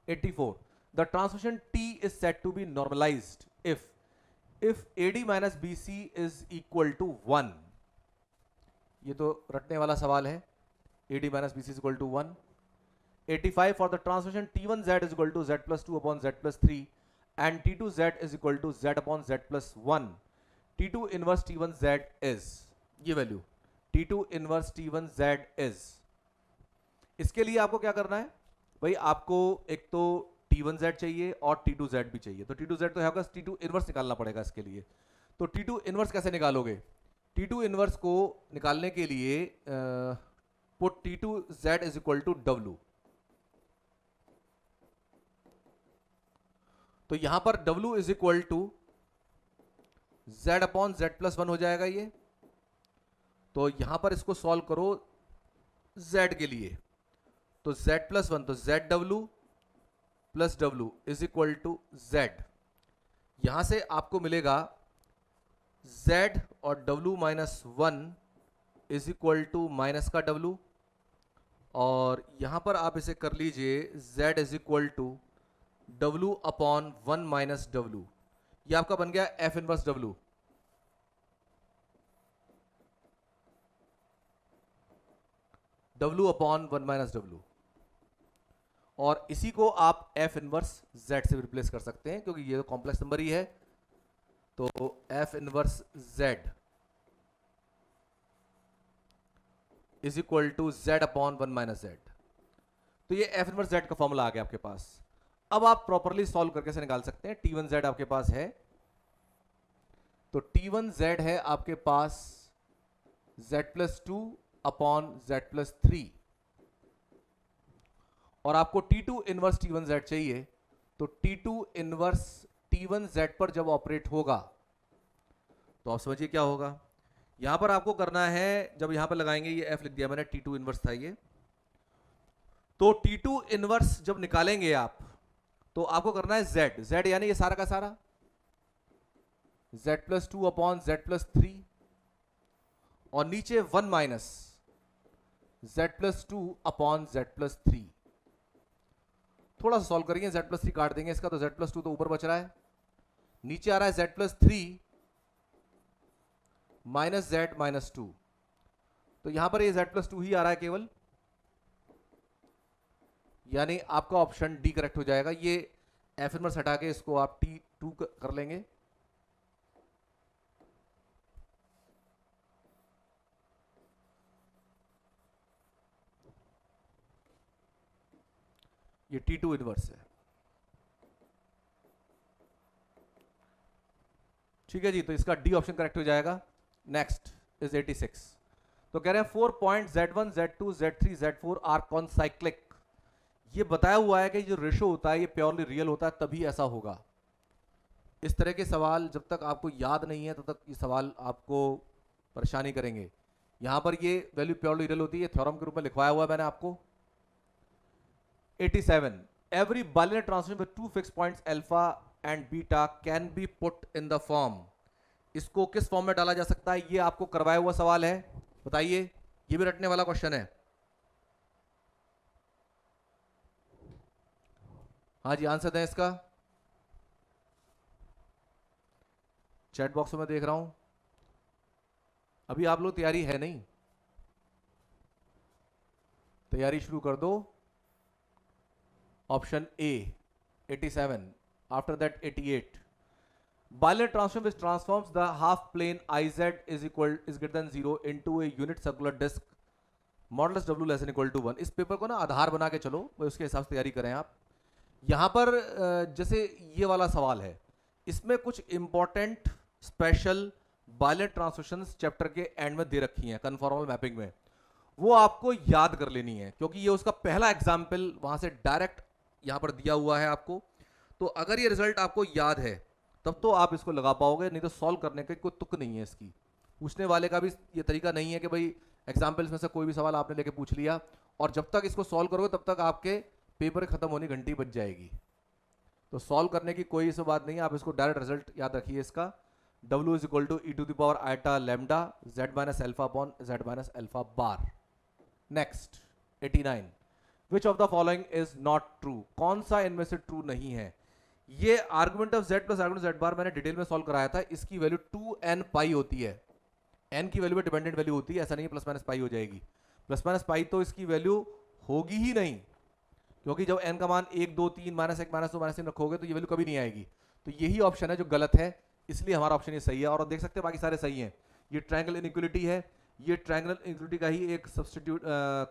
Speaker 1: 84 the transmission t is said to be normalized if AD minus BC is equal to 1। ये तो रटने वाला सवाल है, AD minus BC is equal to 1। 85 for the transmission T1Z is equal to Z plus 2 upon Z plus 3 and T2Z is equal to Z upon Z plus 1। T2 inverse T1Z is, ये value T2 inverse T1Z is। इसके लिए आपको क्या करना है भाई, आपको एक तो T1Z चाहिए और T2Z भी चाहिए। तो T2Z तो है, T2 इनवर्स निकालना पड़ेगा इसके लिए। तो T2 इनवर्स कैसे निकालोगे, T2 इनवर्स को निकालने के लिए put T2Z is equal to W। तो यहां पर W is equal to Z upon Z plus 1 हो जाएगा ये। तो यहां पर इसको सॉल्व करो Z के लिए, तो Z प्लस 1, तो ZW plus W is equal to Z। यहां से आपको मिलेगा Z और W minus 1 is equal to minus का W, और यहां पर आप इसे कर लीजिए Z is equal to W upon 1 minus W। ये आपका बन गया F inverse W। W upon 1 minus W, और इसी को आप F इनवर्स Z से रिप्लेस कर सकते हैं क्योंकि ये तो कॉम्प्लेक्स नंबर ही है, तो F inverse Z is equal to Z upon 1 minus Z। तो ये F इनवर्स Z का फॉर्मूला आ गया आपके पास। अब आप प्रॉपरली सॉल्व करके से निकाल सकते हैं। T1Z आपके पास है, तो T1Z है आपके पास Z+2 अपॉन Z+3, और आपको T2 इनवर्स T1Z चाहिए, तो T2 इनवर्स T1Z पर जब ऑपरेट होगा तो आप समझिए क्या होगा। यहां पर आपको करना है, जब यहां पर लगाएंगे, ये F लिख दिया मैंने, T2 इनवर्स था ये, तो T2 इनवर्स जब निकालेंगे आप तो आपको करना है Z यानी ये सारा का सारा Z+2 अपॉन Z+3, और नीचे 1 माइनस Z+2 अपॉन Z+3। थोड़ा सा सॉल्व करेंगे, Z+3 काट देंगे इसका, तो Z+2 तो ऊपर बच रहा है, नीचे आ रहा है Z+3 माइनस Z माइनस 2, तो यहां पर ये Z+2 ही आ रहा है केवल, यानी आपका ऑप्शन डी करेक्ट हो जाएगा। ये F इनवर्स हटा के इसको आप T2 कर लेंगे, ये T2 इनवर्स है। ठीक है जी, तो इसका डी ऑप्शन करेक्ट हो जाएगा। Next is 86। तो कह रहे हैं 4 point Z1 Z2 Z3 Z4 are concyclic. ये बताया हुआ है कि जो रेशो होता है ये प्योरली रियल होता है, तभी ऐसा होगा। इस तरह के सवाल जब तक आपको याद नहीं है तब तक ये सवाल आपको परेशानी करेंगे। यहां पर ये वैल्यू प्योरली रियल होती है, थ्योरम के रूप में लिखवाया हुआ है मैंने आपको। 87, every bilinear transformation with two fixed points alpha and beta can be put in the form। इसको किस फॉर्म में डाला जा सकता है, ये आपको करवाया हुआ सवाल है, बताइए। ये भी रटने वाला क्वेश्चन है। हाँ जी, आंसर दें इसका। चैट बॉक्स में देख रहा हूं, अभी आप लोग तैयारी है नहीं, तैयारी शुरू कर दो। Option A 87, after that 88। Bilinear transform which transforms the half plane IZ is greater than 0 into a unit circular disk modulus W less than equal to 1। इस पेपर को ना आधार बना के चलो, उसके हिसाब से तैयारी करें आप। यहां पर जैसे ये वाला सवाल है, इसमें कुछ इंपॉर्टेंट स्पेशल बायलेट ट्रांसफॉर्मेशंस चैप्टर के एंड में दे रखी हैं कन्फॉर्मल मैपिंग में, वो आपको याद कर लेनी है क्योंकि ये उसका पहला एग्जाम्पल वहां से डायरेक्ट यहां पर दिया हुआ है आपको। तो अगर ये रिजल्ट आपको याद है तब तो आप इसको लगा पाओगे, नहीं तो सॉल्व करने का कोई तुक नहीं है इसकी। पूछने वाले का भी ये तरीका नहीं है कि भाई एग्जाम्पल्स में से कोई भी सवाल आपने लेके पूछ लिया और जब तक इसको सॉल्व करोगे तब तक आपके पेपर खत्म होने की घंटी बज जाएगी। तो सॉल्व करने की कोई इस बात नहीं है, आप इसको डायरेक्ट रिजल्ट याद रखिए इसका। W is equal to e to the power iota lambda Z minus alpha upon Z minus alpha bar. Next 89, which of the following is not true. कौन सा इनमें से ट्रू नहीं है। ये argument of Z plus argument Z bar मैंने detail में solve कराया था। इसकी वैल्यू 2n पाई होती है, n की वैल्यू में डिपेंडेंट वैल्यू होती है, ऐसा नहीं है प्लस माइनस पाई हो जाएगी। प्लस माइनस पाई तो इसकी वैल्यू होगी ही नहीं, क्योंकि जब n का मान 1 2 3 माइनस 1 माइनस 2 माइनस 3 रखोगे तो ये वैल्यू कभी नहीं आएगी। तो यही ऑप्शन है जो गलत है, इसलिए हमारा ऑप्शन ये सही है। और देख सकते हैं बाकी सारे सही हैं। ये ट्रायंगल इनइक्वालिटी है, ये ट्रायंगल इनइक्वालिटी का ही एक सब्स्टिट्यूट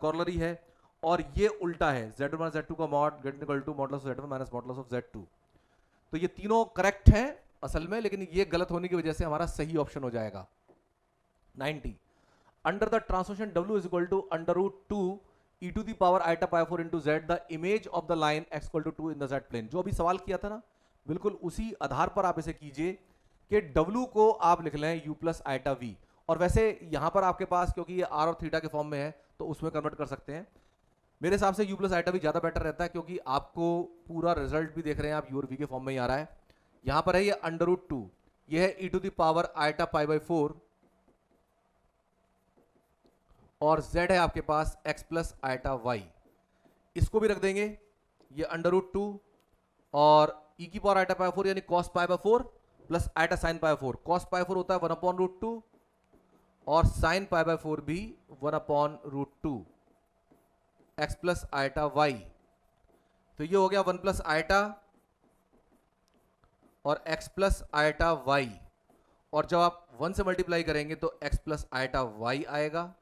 Speaker 1: कॉर्लरी है, और ये उल्टा है Z1 माइनस Z2 का mod get equal to modulus of Z1 minus modulus of Z2। तो ये तीनों करेक्ट हैं असल में, लेकिन ये गलत होने की वजह से हमारा सही ऑप्शन हो जाएगा। 90, under the transformation W is equal to under root 2 e to the power iota pi 4 into Z the image of the line x equal to 2 in the Z plane. जो अभी सवाल किया था ना, बिल्कुल उसी आधार पर आप इसे कीजिए कि W को आप लिख लें u प्लस आइटा v, और वैसे यहां पर आपके पास क्योंकि ये r और थीटा के फॉर्म में है तो उसमें कन्वर्ट कर सकते हैं। मेरे हिसाब से u प्लस आइटा भी ज्यादा बेटर रहता है, क्योंकि आपको पूरा रिजल्ट भी देख रहे हैं आप, u और v के फॉर्म में ही आ रहा है। यहां पर है ये अंडर रूट 2, ये है e to the power iota pi by 4, और z है आपके पास x प्लस आइटा y। इसको भी रख देंगे, ये अंडर रूट 2 और e की पावर आइटा पाई 4 यानी cos pi by 4 plus iota sine pi 4। cos pi 4 होता है 1 अपॉन रूट 2 और साइन पाई बाई 4 भी 1 upon root 2। x plus iota y, तो ये हो गया 1 प्लस आयटा और x प्लस आयटा y, और जब आप 1 से मल्टीप्लाई करेंगे तो x प्लस आयटा y आएगा,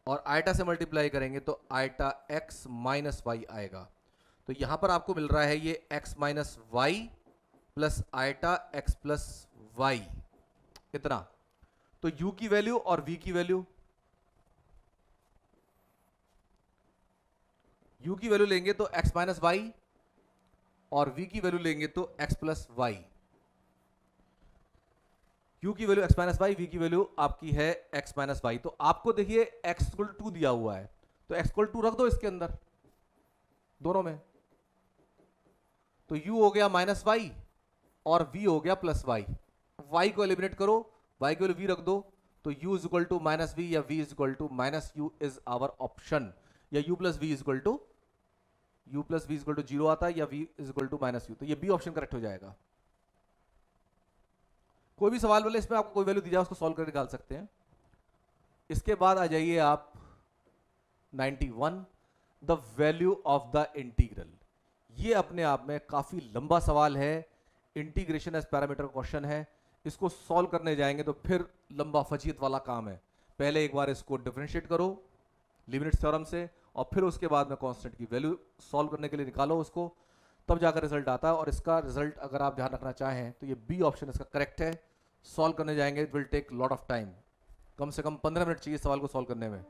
Speaker 1: और आयटा से मल्टीप्लाई करेंगे तो आयटा x माइनस y आएगा। तो यहां पर आपको मिल रहा है ये x minus Y plus iota x plus Y, इतना। तो u की वैल्यू और v की वैल्यू, u की वैल्यू लेंगे तो x माइनस वाई, और v की वैल्यू लेंगे तो x प्लस वाई। u की value x minus Y, v की वैल्यू आपकी है x माइनस वाई। तो आपको देखिए x इक्वल 2 दिया हुआ है, तो x इक्वल 2 रख दो इसके अंदर दोनों में, तो u हो गया माइनस वाई और v हो गया प्लस वाई। y को एलिमिनेट करो, y की वैल्यू v रख दो, तो u is equal to minus V या v is equal to minus u is our option, या u plus V is equal to zero आता है, या v is equal to minus U, तो ये बी ऑप्शन करेक्ट हो जाएगा। कोई भी सवाल बोले इसमें आपको कोई वैल्यू दी जाए उसको सॉल्व कर निकाल सकते हैं। इसके बाद आ जाइए आप 91, the value of the integral. ये अपने आप में काफी लंबा सवाल है, इंटीग्रेशन एज पैरामीटर क्वेश्चन है, इसको सॉल्व करने जाएंगे तो फिर लंबा फजीयत वाला काम है। पहले एक बार इसको डिफरेंशिएट करो लीबनिट्ज थ्योरम से, और फिर उसके बाद में कांस्टेंट की वैल्यू सॉल्व करने के लिए निकालो उसको, तब जाकर रिजल्ट आता है। और इसका रिजल्ट अगर आप ध्यान रखना चाहें तो ये बी ऑप्शन इसका करेक्ट है। सॉल्व करने जाएंगे it will take lot of time, कम से कम 15 मिनट चाहिए सवाल को सॉल्व करने में,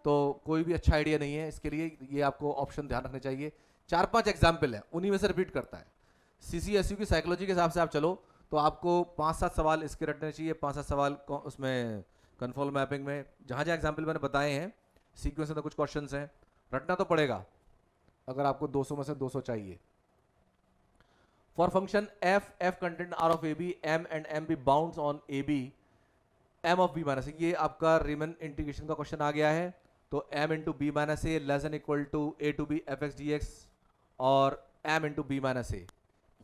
Speaker 1: तो कोई भी अच्छा आइडिया नहीं है इसके लिए। ये आपको ऑप्शन ध्यान रखने चाहिए। 4-5 एग्जाम्पल है, उन्हीं में से रिपीट करता है। CCSU की साइकोलॉजी के हिसाब से आप चलो तो आपको 5-7 सवाल इसके रटने चाहिए, 5-7 सवाल उसमें कन्फर्म मैपिंग में, जहाँ जहाँ एग्जाम्पल मैंने बताए हैं सीक्वेंस में तो कुछ क्वेश्चन हैं, रटना तो पड़ेगा अगर आपको 200 में से 200 चाहिए। For function f contained r of ab, m and m B bounds on ab, m of b minus, ये आपका रीमन इंटीग्रेशन का क्वेश्चन आ गया है। तो m into B minus A less than equal to a to B F X D X, और m into B minus A,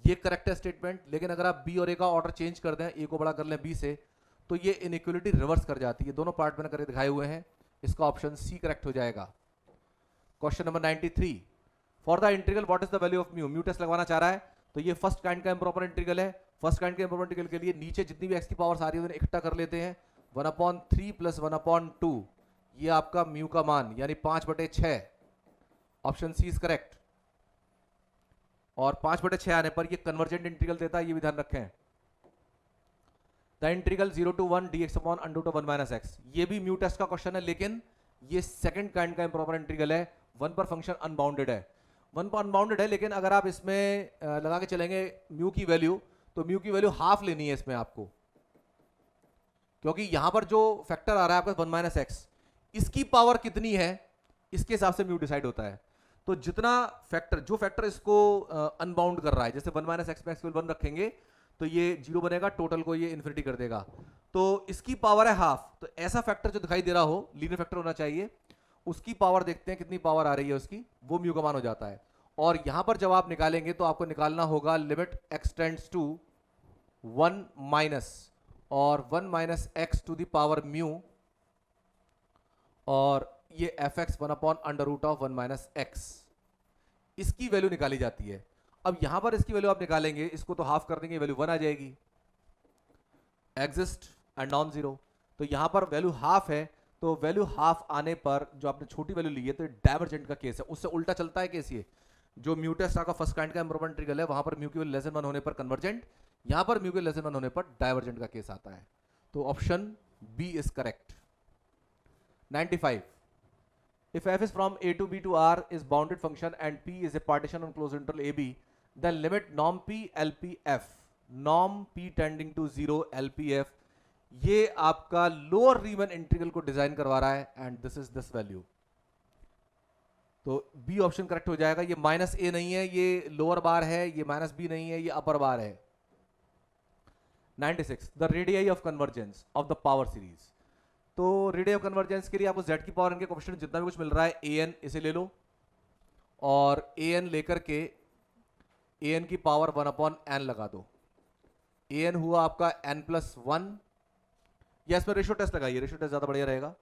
Speaker 1: ये correct है statement. लेकिन अगर आप b और a का ऑर्डर चेंज कर दें, a को बड़ा कर लें b से, तो ये इनइक्वलिटी रिवर्स कर जाती है। दोनों पार्ट मैंने करके दिखाए हुए हैं, इसका ऑप्शन सी करेक्ट हो जाएगा। Question number 93, for the integral what is the value of mu, mu test लगवाना चाह रहा है, तो ये फर्स्ट काइंड का इंप्रोपर इंटीग्रल है। फर्स्ट काइंड के इंप्रोपर इंटीग्रल के लिए नीचे जितनी भी एक्स की पावर्स आ रही है उन्हें इकट्ठा कर लेते हैं, 1/3 प्लस 1/2, ये आपका म्यू का मान यानी 5/6, ऑप्शन सी इज करेक्ट। और 5/6 आने पर ये कन्वर्जेंट इंटीग्रल देता है, ये भी ध्यान रखें। The integral 0 to 1 dx upon under root of 1 minus X, ये भी म्यू टेस्ट का क्वेश्चन है, लेकिन ये सेकंड काइंड का इंप्रोपर इंटीग्रल है। 1 पर फंक्शन अनबाउंडेड है, 1 पर अनबाउंडेड है, लेकिन अगर आप इसमें लगा के चलेंगे म्यू की वैल्यू, तो म्यू की वैल्यू हाफ लेनी है इसमें आपको, क्योंकि यहां पर जो फैक्टर आ रहा है आपका 1 माइनस एक्स, इसकी पावर कितनी है इसके हिसाब से म्यू डिसाइड होता है। तो जितना फैक्टर, जो फैक्टर इसको अनबाउंड कर रहा है, जैसे 1 माइनस एक्स में एक्स 1 रखेंगे तो ये 0 बनेगा, टोटल को ये इन्फिनिटी कर देगा, तो इसकी पावर है हाफ। तो ऐसा फैक्टर जो दिखाई दे रहा हो, लीनियर फैक्टर होना चाहिए, उसकी पावर देखते हैं कितनी पावर आ रही है उसकी, वो म्यू का मान हो जाता है। और यहां पर जब आप निकालेंगे तो आपको निकालना होगा limit x tends to 1 minus, और 1 minus X to the power mu, और ये fx 1/√1 माइनस एक्स, इसकी वैल्यू निकाली जाती है। अब यहां पर इसकी वैल्यू आप निकालेंगे, इसको तो हाफ कर देंगे, वैल्यू 1 आ जाएगी, एग्जिस्ट एंड नॉन जीरो। तो यहां पर वैल्यू हाफ है, तो वैल्यू हाफ आने पर जो आपने छोटी वैल्यू ली है तो डाइवर्जेंट का केस है, उससे उल्टा चलता है केस। ये जो म्यू टेस्ट का फर्स्ट काइंड का इंप्रोपर इंटीग्रल है, वहां पर म्यू की वैल्यू लेस देन 1 होने पर कन्वर्जेंट, यहां पर म्यू की लेस देन 1 होने पर डाइवर्जेंट का केस आता है। तो option B is correct. 95, if f is from a to b to r is bounded function and p is a partition on closed interval ab, then limit norm p lpf, norm p tending to 0 lpf, ये आपका lower रीमन integral को design करवा रहा है, and this is this value. तो B option correct हो जाएगा। ये माइनस ए नहीं है, ये लोअर बार है, ये माइनस बी नहीं है, ये अपर बार है। 96, the radii of convergence of the power series. तो रेडियस ऑफ कन्वर्जेंस के लिए आपको z की पावर n के कोएफिशिएंट जितना भी कुछ मिल रहा है an, इसे ले लो, और an लेकर के an की पावर 1/n लगा दो। an हुआ आपका n+1, या इसमें रेशियो टेस्ट लगाइए, रेशियो टेस्ट ज्यादा बढ़िया रहेगा।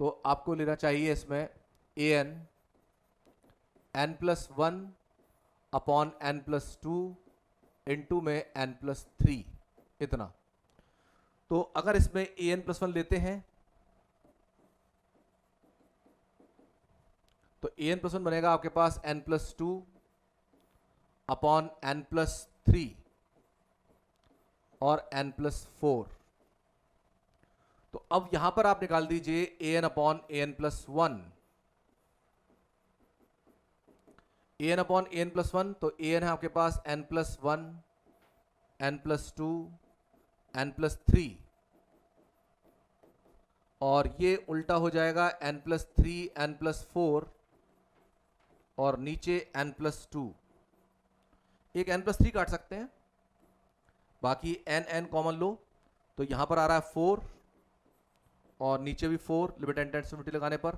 Speaker 1: तो आपको लेना चाहिए इसमें an n+1 upon n+2 into में n+3 इतना। तो अगर इसमें an+1 लेते हैं तो an+1 बनेगा आपके पास n+2 अपॉन n+3 और n+4। तो अब यहां पर आप निकाल दीजिए an upon an+1, an upon an+1, तो an है आपके पास n+1 n+2 n+3 और ये उल्टा हो जाएगा n+3 n+4 और नीचे n+2। एक n+3 काट सकते हैं, बाकी n कॉमन लो, तो यहां पर आ रहा है 4 और नीचे भी 4, limit n tends to infinity लगाने पर।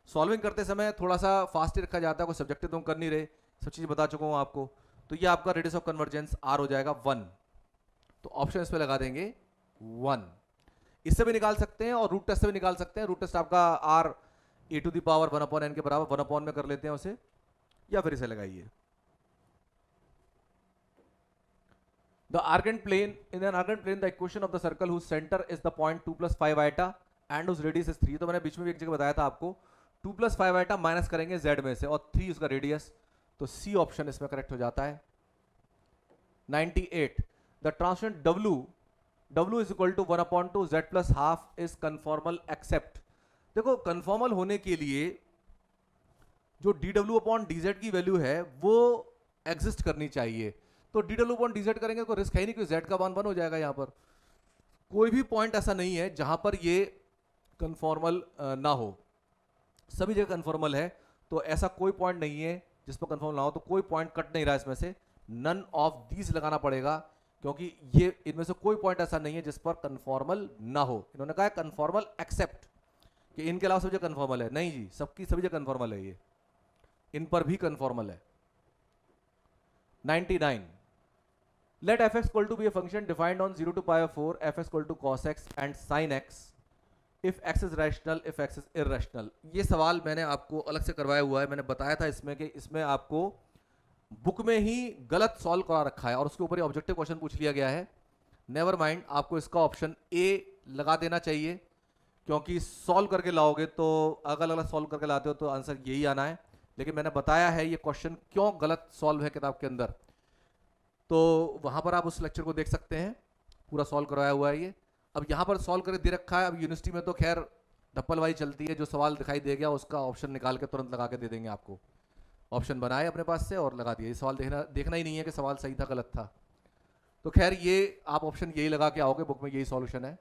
Speaker 1: सॉल्विंग करते समय थोड़ा सा फास्ट ही रखा जाता है, कोई सब्जेक्टिव तो हम कर नहीं रहे, सब चीज़ बता चुका हूं आपको। तो ये आपका रेडियस ऑफ कन्वर्जेंस r हो जाएगा 1, तो ऑप्शन इस पे लगा देंगे 1। इससे भी निकाल सकते हैं और रूट टेस्ट से भी निकाल सकते हैं। रूट टेस्ट आपका r e⁴ के बराबर 1 में कर लेते हैं उसे, या फिर इसे लगाइए। The argand plane, in an argand plane, the equation of the circle whose center is the point 2 + 5 iota and whose radius is 3। तो मैंने बीच में भी एक जगह बताया था आपको, 2 + 5 iota माइनस करेंगे z में से और 3 उसका रेडियस, तो C ऑप्शन इसमें करेक्ट हो जाता है। 98, the transient W is equal to 1/2 z + ½ is conformal except। देखो conformal होने के लिए जो dW/dz की वैल्यू है वो एग्जिस्ट करनी चाहिए। तो dW/dz करेंगे तो रिस्क है नहीं कि z का मान 1 हो जाएगा। यहां पर कोई भी पॉइंट ऐसा नहीं है जहां पर ये कन्फॉर्मल ना हो, सभी जगह कन्फॉर्मल है। तो ऐसा कोई पॉइंट नहीं है जिस पर कन्फर्म ना हो, तो कोई पॉइंट कट नहीं रहा इसमें से, नन ऑफ दीज लगाना पड़ेगा, क्योंकि ये इनमें से कोई पॉइंट ऐसा नहीं है जिस पर कन्फॉर्मल ना हो। इन्होंने कहा कन्फॉर्मल एक्सेप्ट कि इनके अलावा सभी जगह कन्फॉर्मल है, नहीं जी, सबकी सभी जगह कन्फॉर्मल है, ये इन पर भी कन्फॉर्मल है। 99, let f(x) equal to be a function defined on 0 to π/4 f(x) equal to cos x and sin x if x is rational, if x is irrational। ये सवाल मैंने आपको अलग से करवाया हुआ है, मैंने बताया था इसमें कि इसमें आपको बुक में ही गलत सॉल्व करा रखा है और उसके ऊपर ही ऑब्जेक्टिव क्वेश्चन पूछ लिया गया है। नेवर माइंड, आपको इसका ऑप्शन ए लगा देना चाहिए, क्योंकि सॉल्व करके लाओगे तो अगल अलग सॉल्व करके लाते हो तो आंसर यही आना है। लेकिन मैंने बताया है ये क्वेश्चन क्यों गलत सॉल्व है किताब के अंदर, तो वहां पर आप उस लेक्चर को देख सकते हैं, पूरा सॉल्व करवाया हुआ है ये। अब यहां पर सॉल्व करके दे रखा है। अब यूनिवर्सिटी में तो खैर धप्पलवाई चलती है, जो सवाल दिखाई दे गया उसका ऑप्शन निकाल के तुरंत लगा के दे देंगे आपको। ऑप्शन बनाए अपने पास से और लगा दिया, ये सवाल देखना ही नहीं है कि सवाल सही था गलत था। तो खैर ये आप ऑप्शन यही लगा के आओगे, बुक में यही सॉल्यूशन है।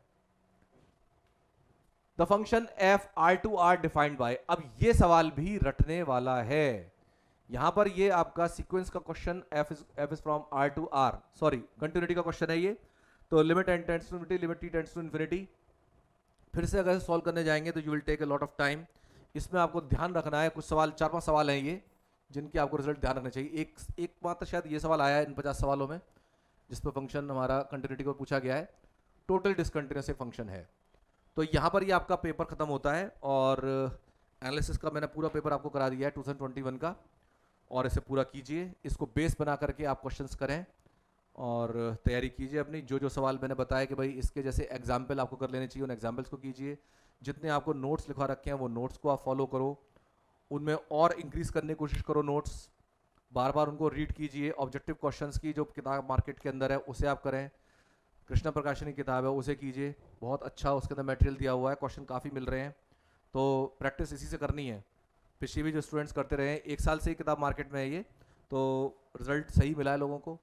Speaker 1: The function f r2r defined by, अब ये सवाल भी रटने वाला है। यहां पर ये आपका सीक्वेंस का question f is from r to r, sorry continuity का क्वेश्चन है ये। तो limit n tends to infinity, limit t tends to infinity. फिर से अगर सॉल्व करने जाएंगे तो you will take a lot of time. इसमें आपको ध्यान रखना है, कुछ सवाल 4-5 सवाल हैं ये जिनके आपको रिजल्ट ध्यान रखना चाहिए। एक मात्र शायद ये सवाल आया है इन 50 सवालों में जिस पर फंक्शन हमारा कंटिन्यूटी को पूछा गया है। टोटल डिसकंटिन्यूस एक फंक्शन है। तो यहाँ पर ये आपका पेपर खत्म होता है और एनालिसिस का मैंने पूरा पेपर आपको करा दिया है 2021 का, और इसे पूरा कीजिए, इसको बेस बना करके आप क्वेश्चंस करें और तैयारी कीजिए अपनी। जो जो सवाल मैंने बताया कि भाई इसके जैसे एग्जाम्पल आपको कर लेने चाहिए, उन एग्जाम्पल्स को कीजिए। जितने आपको नोट्स लिखवा रखे हैं वो नोट्स को आप फॉलो करो, उनमें और इंक्रीज करने की कोशिश करो नोट्स, बार बार उनको रीड कीजिए। ऑब्जेक्टिव क्वेश्चंस की जो किताब मार्केट के अंदर है उसे आप करें, कृष्णा प्रकाशन की किताब है उसे कीजिए, बहुत अच्छा उसके अंदर मटेरियल दिया हुआ है, क्वेश्चन काफ़ी मिल रहे हैं। तो प्रैक्टिस इसी से करनी है। पिछले भी जो स्टूडेंट्स करते रहे, 1 साल से ही किताब मार्केट में है ये, तो रिजल्ट सही मिला है लोगों को।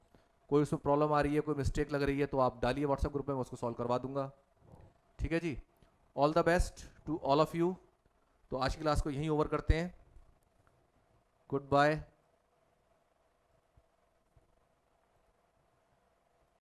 Speaker 1: कोई उसमें प्रॉब्लम आ रही है, कोई मिस्टेक लग रही है तो आप डालिए व्हाट्सएप ग्रुप में, मैं उसको सॉल्व करवा दूंगा। ठीक है जी, all the best to all of you. तो आज की क्लास को यहीं ओवर करते हैं। Good bye.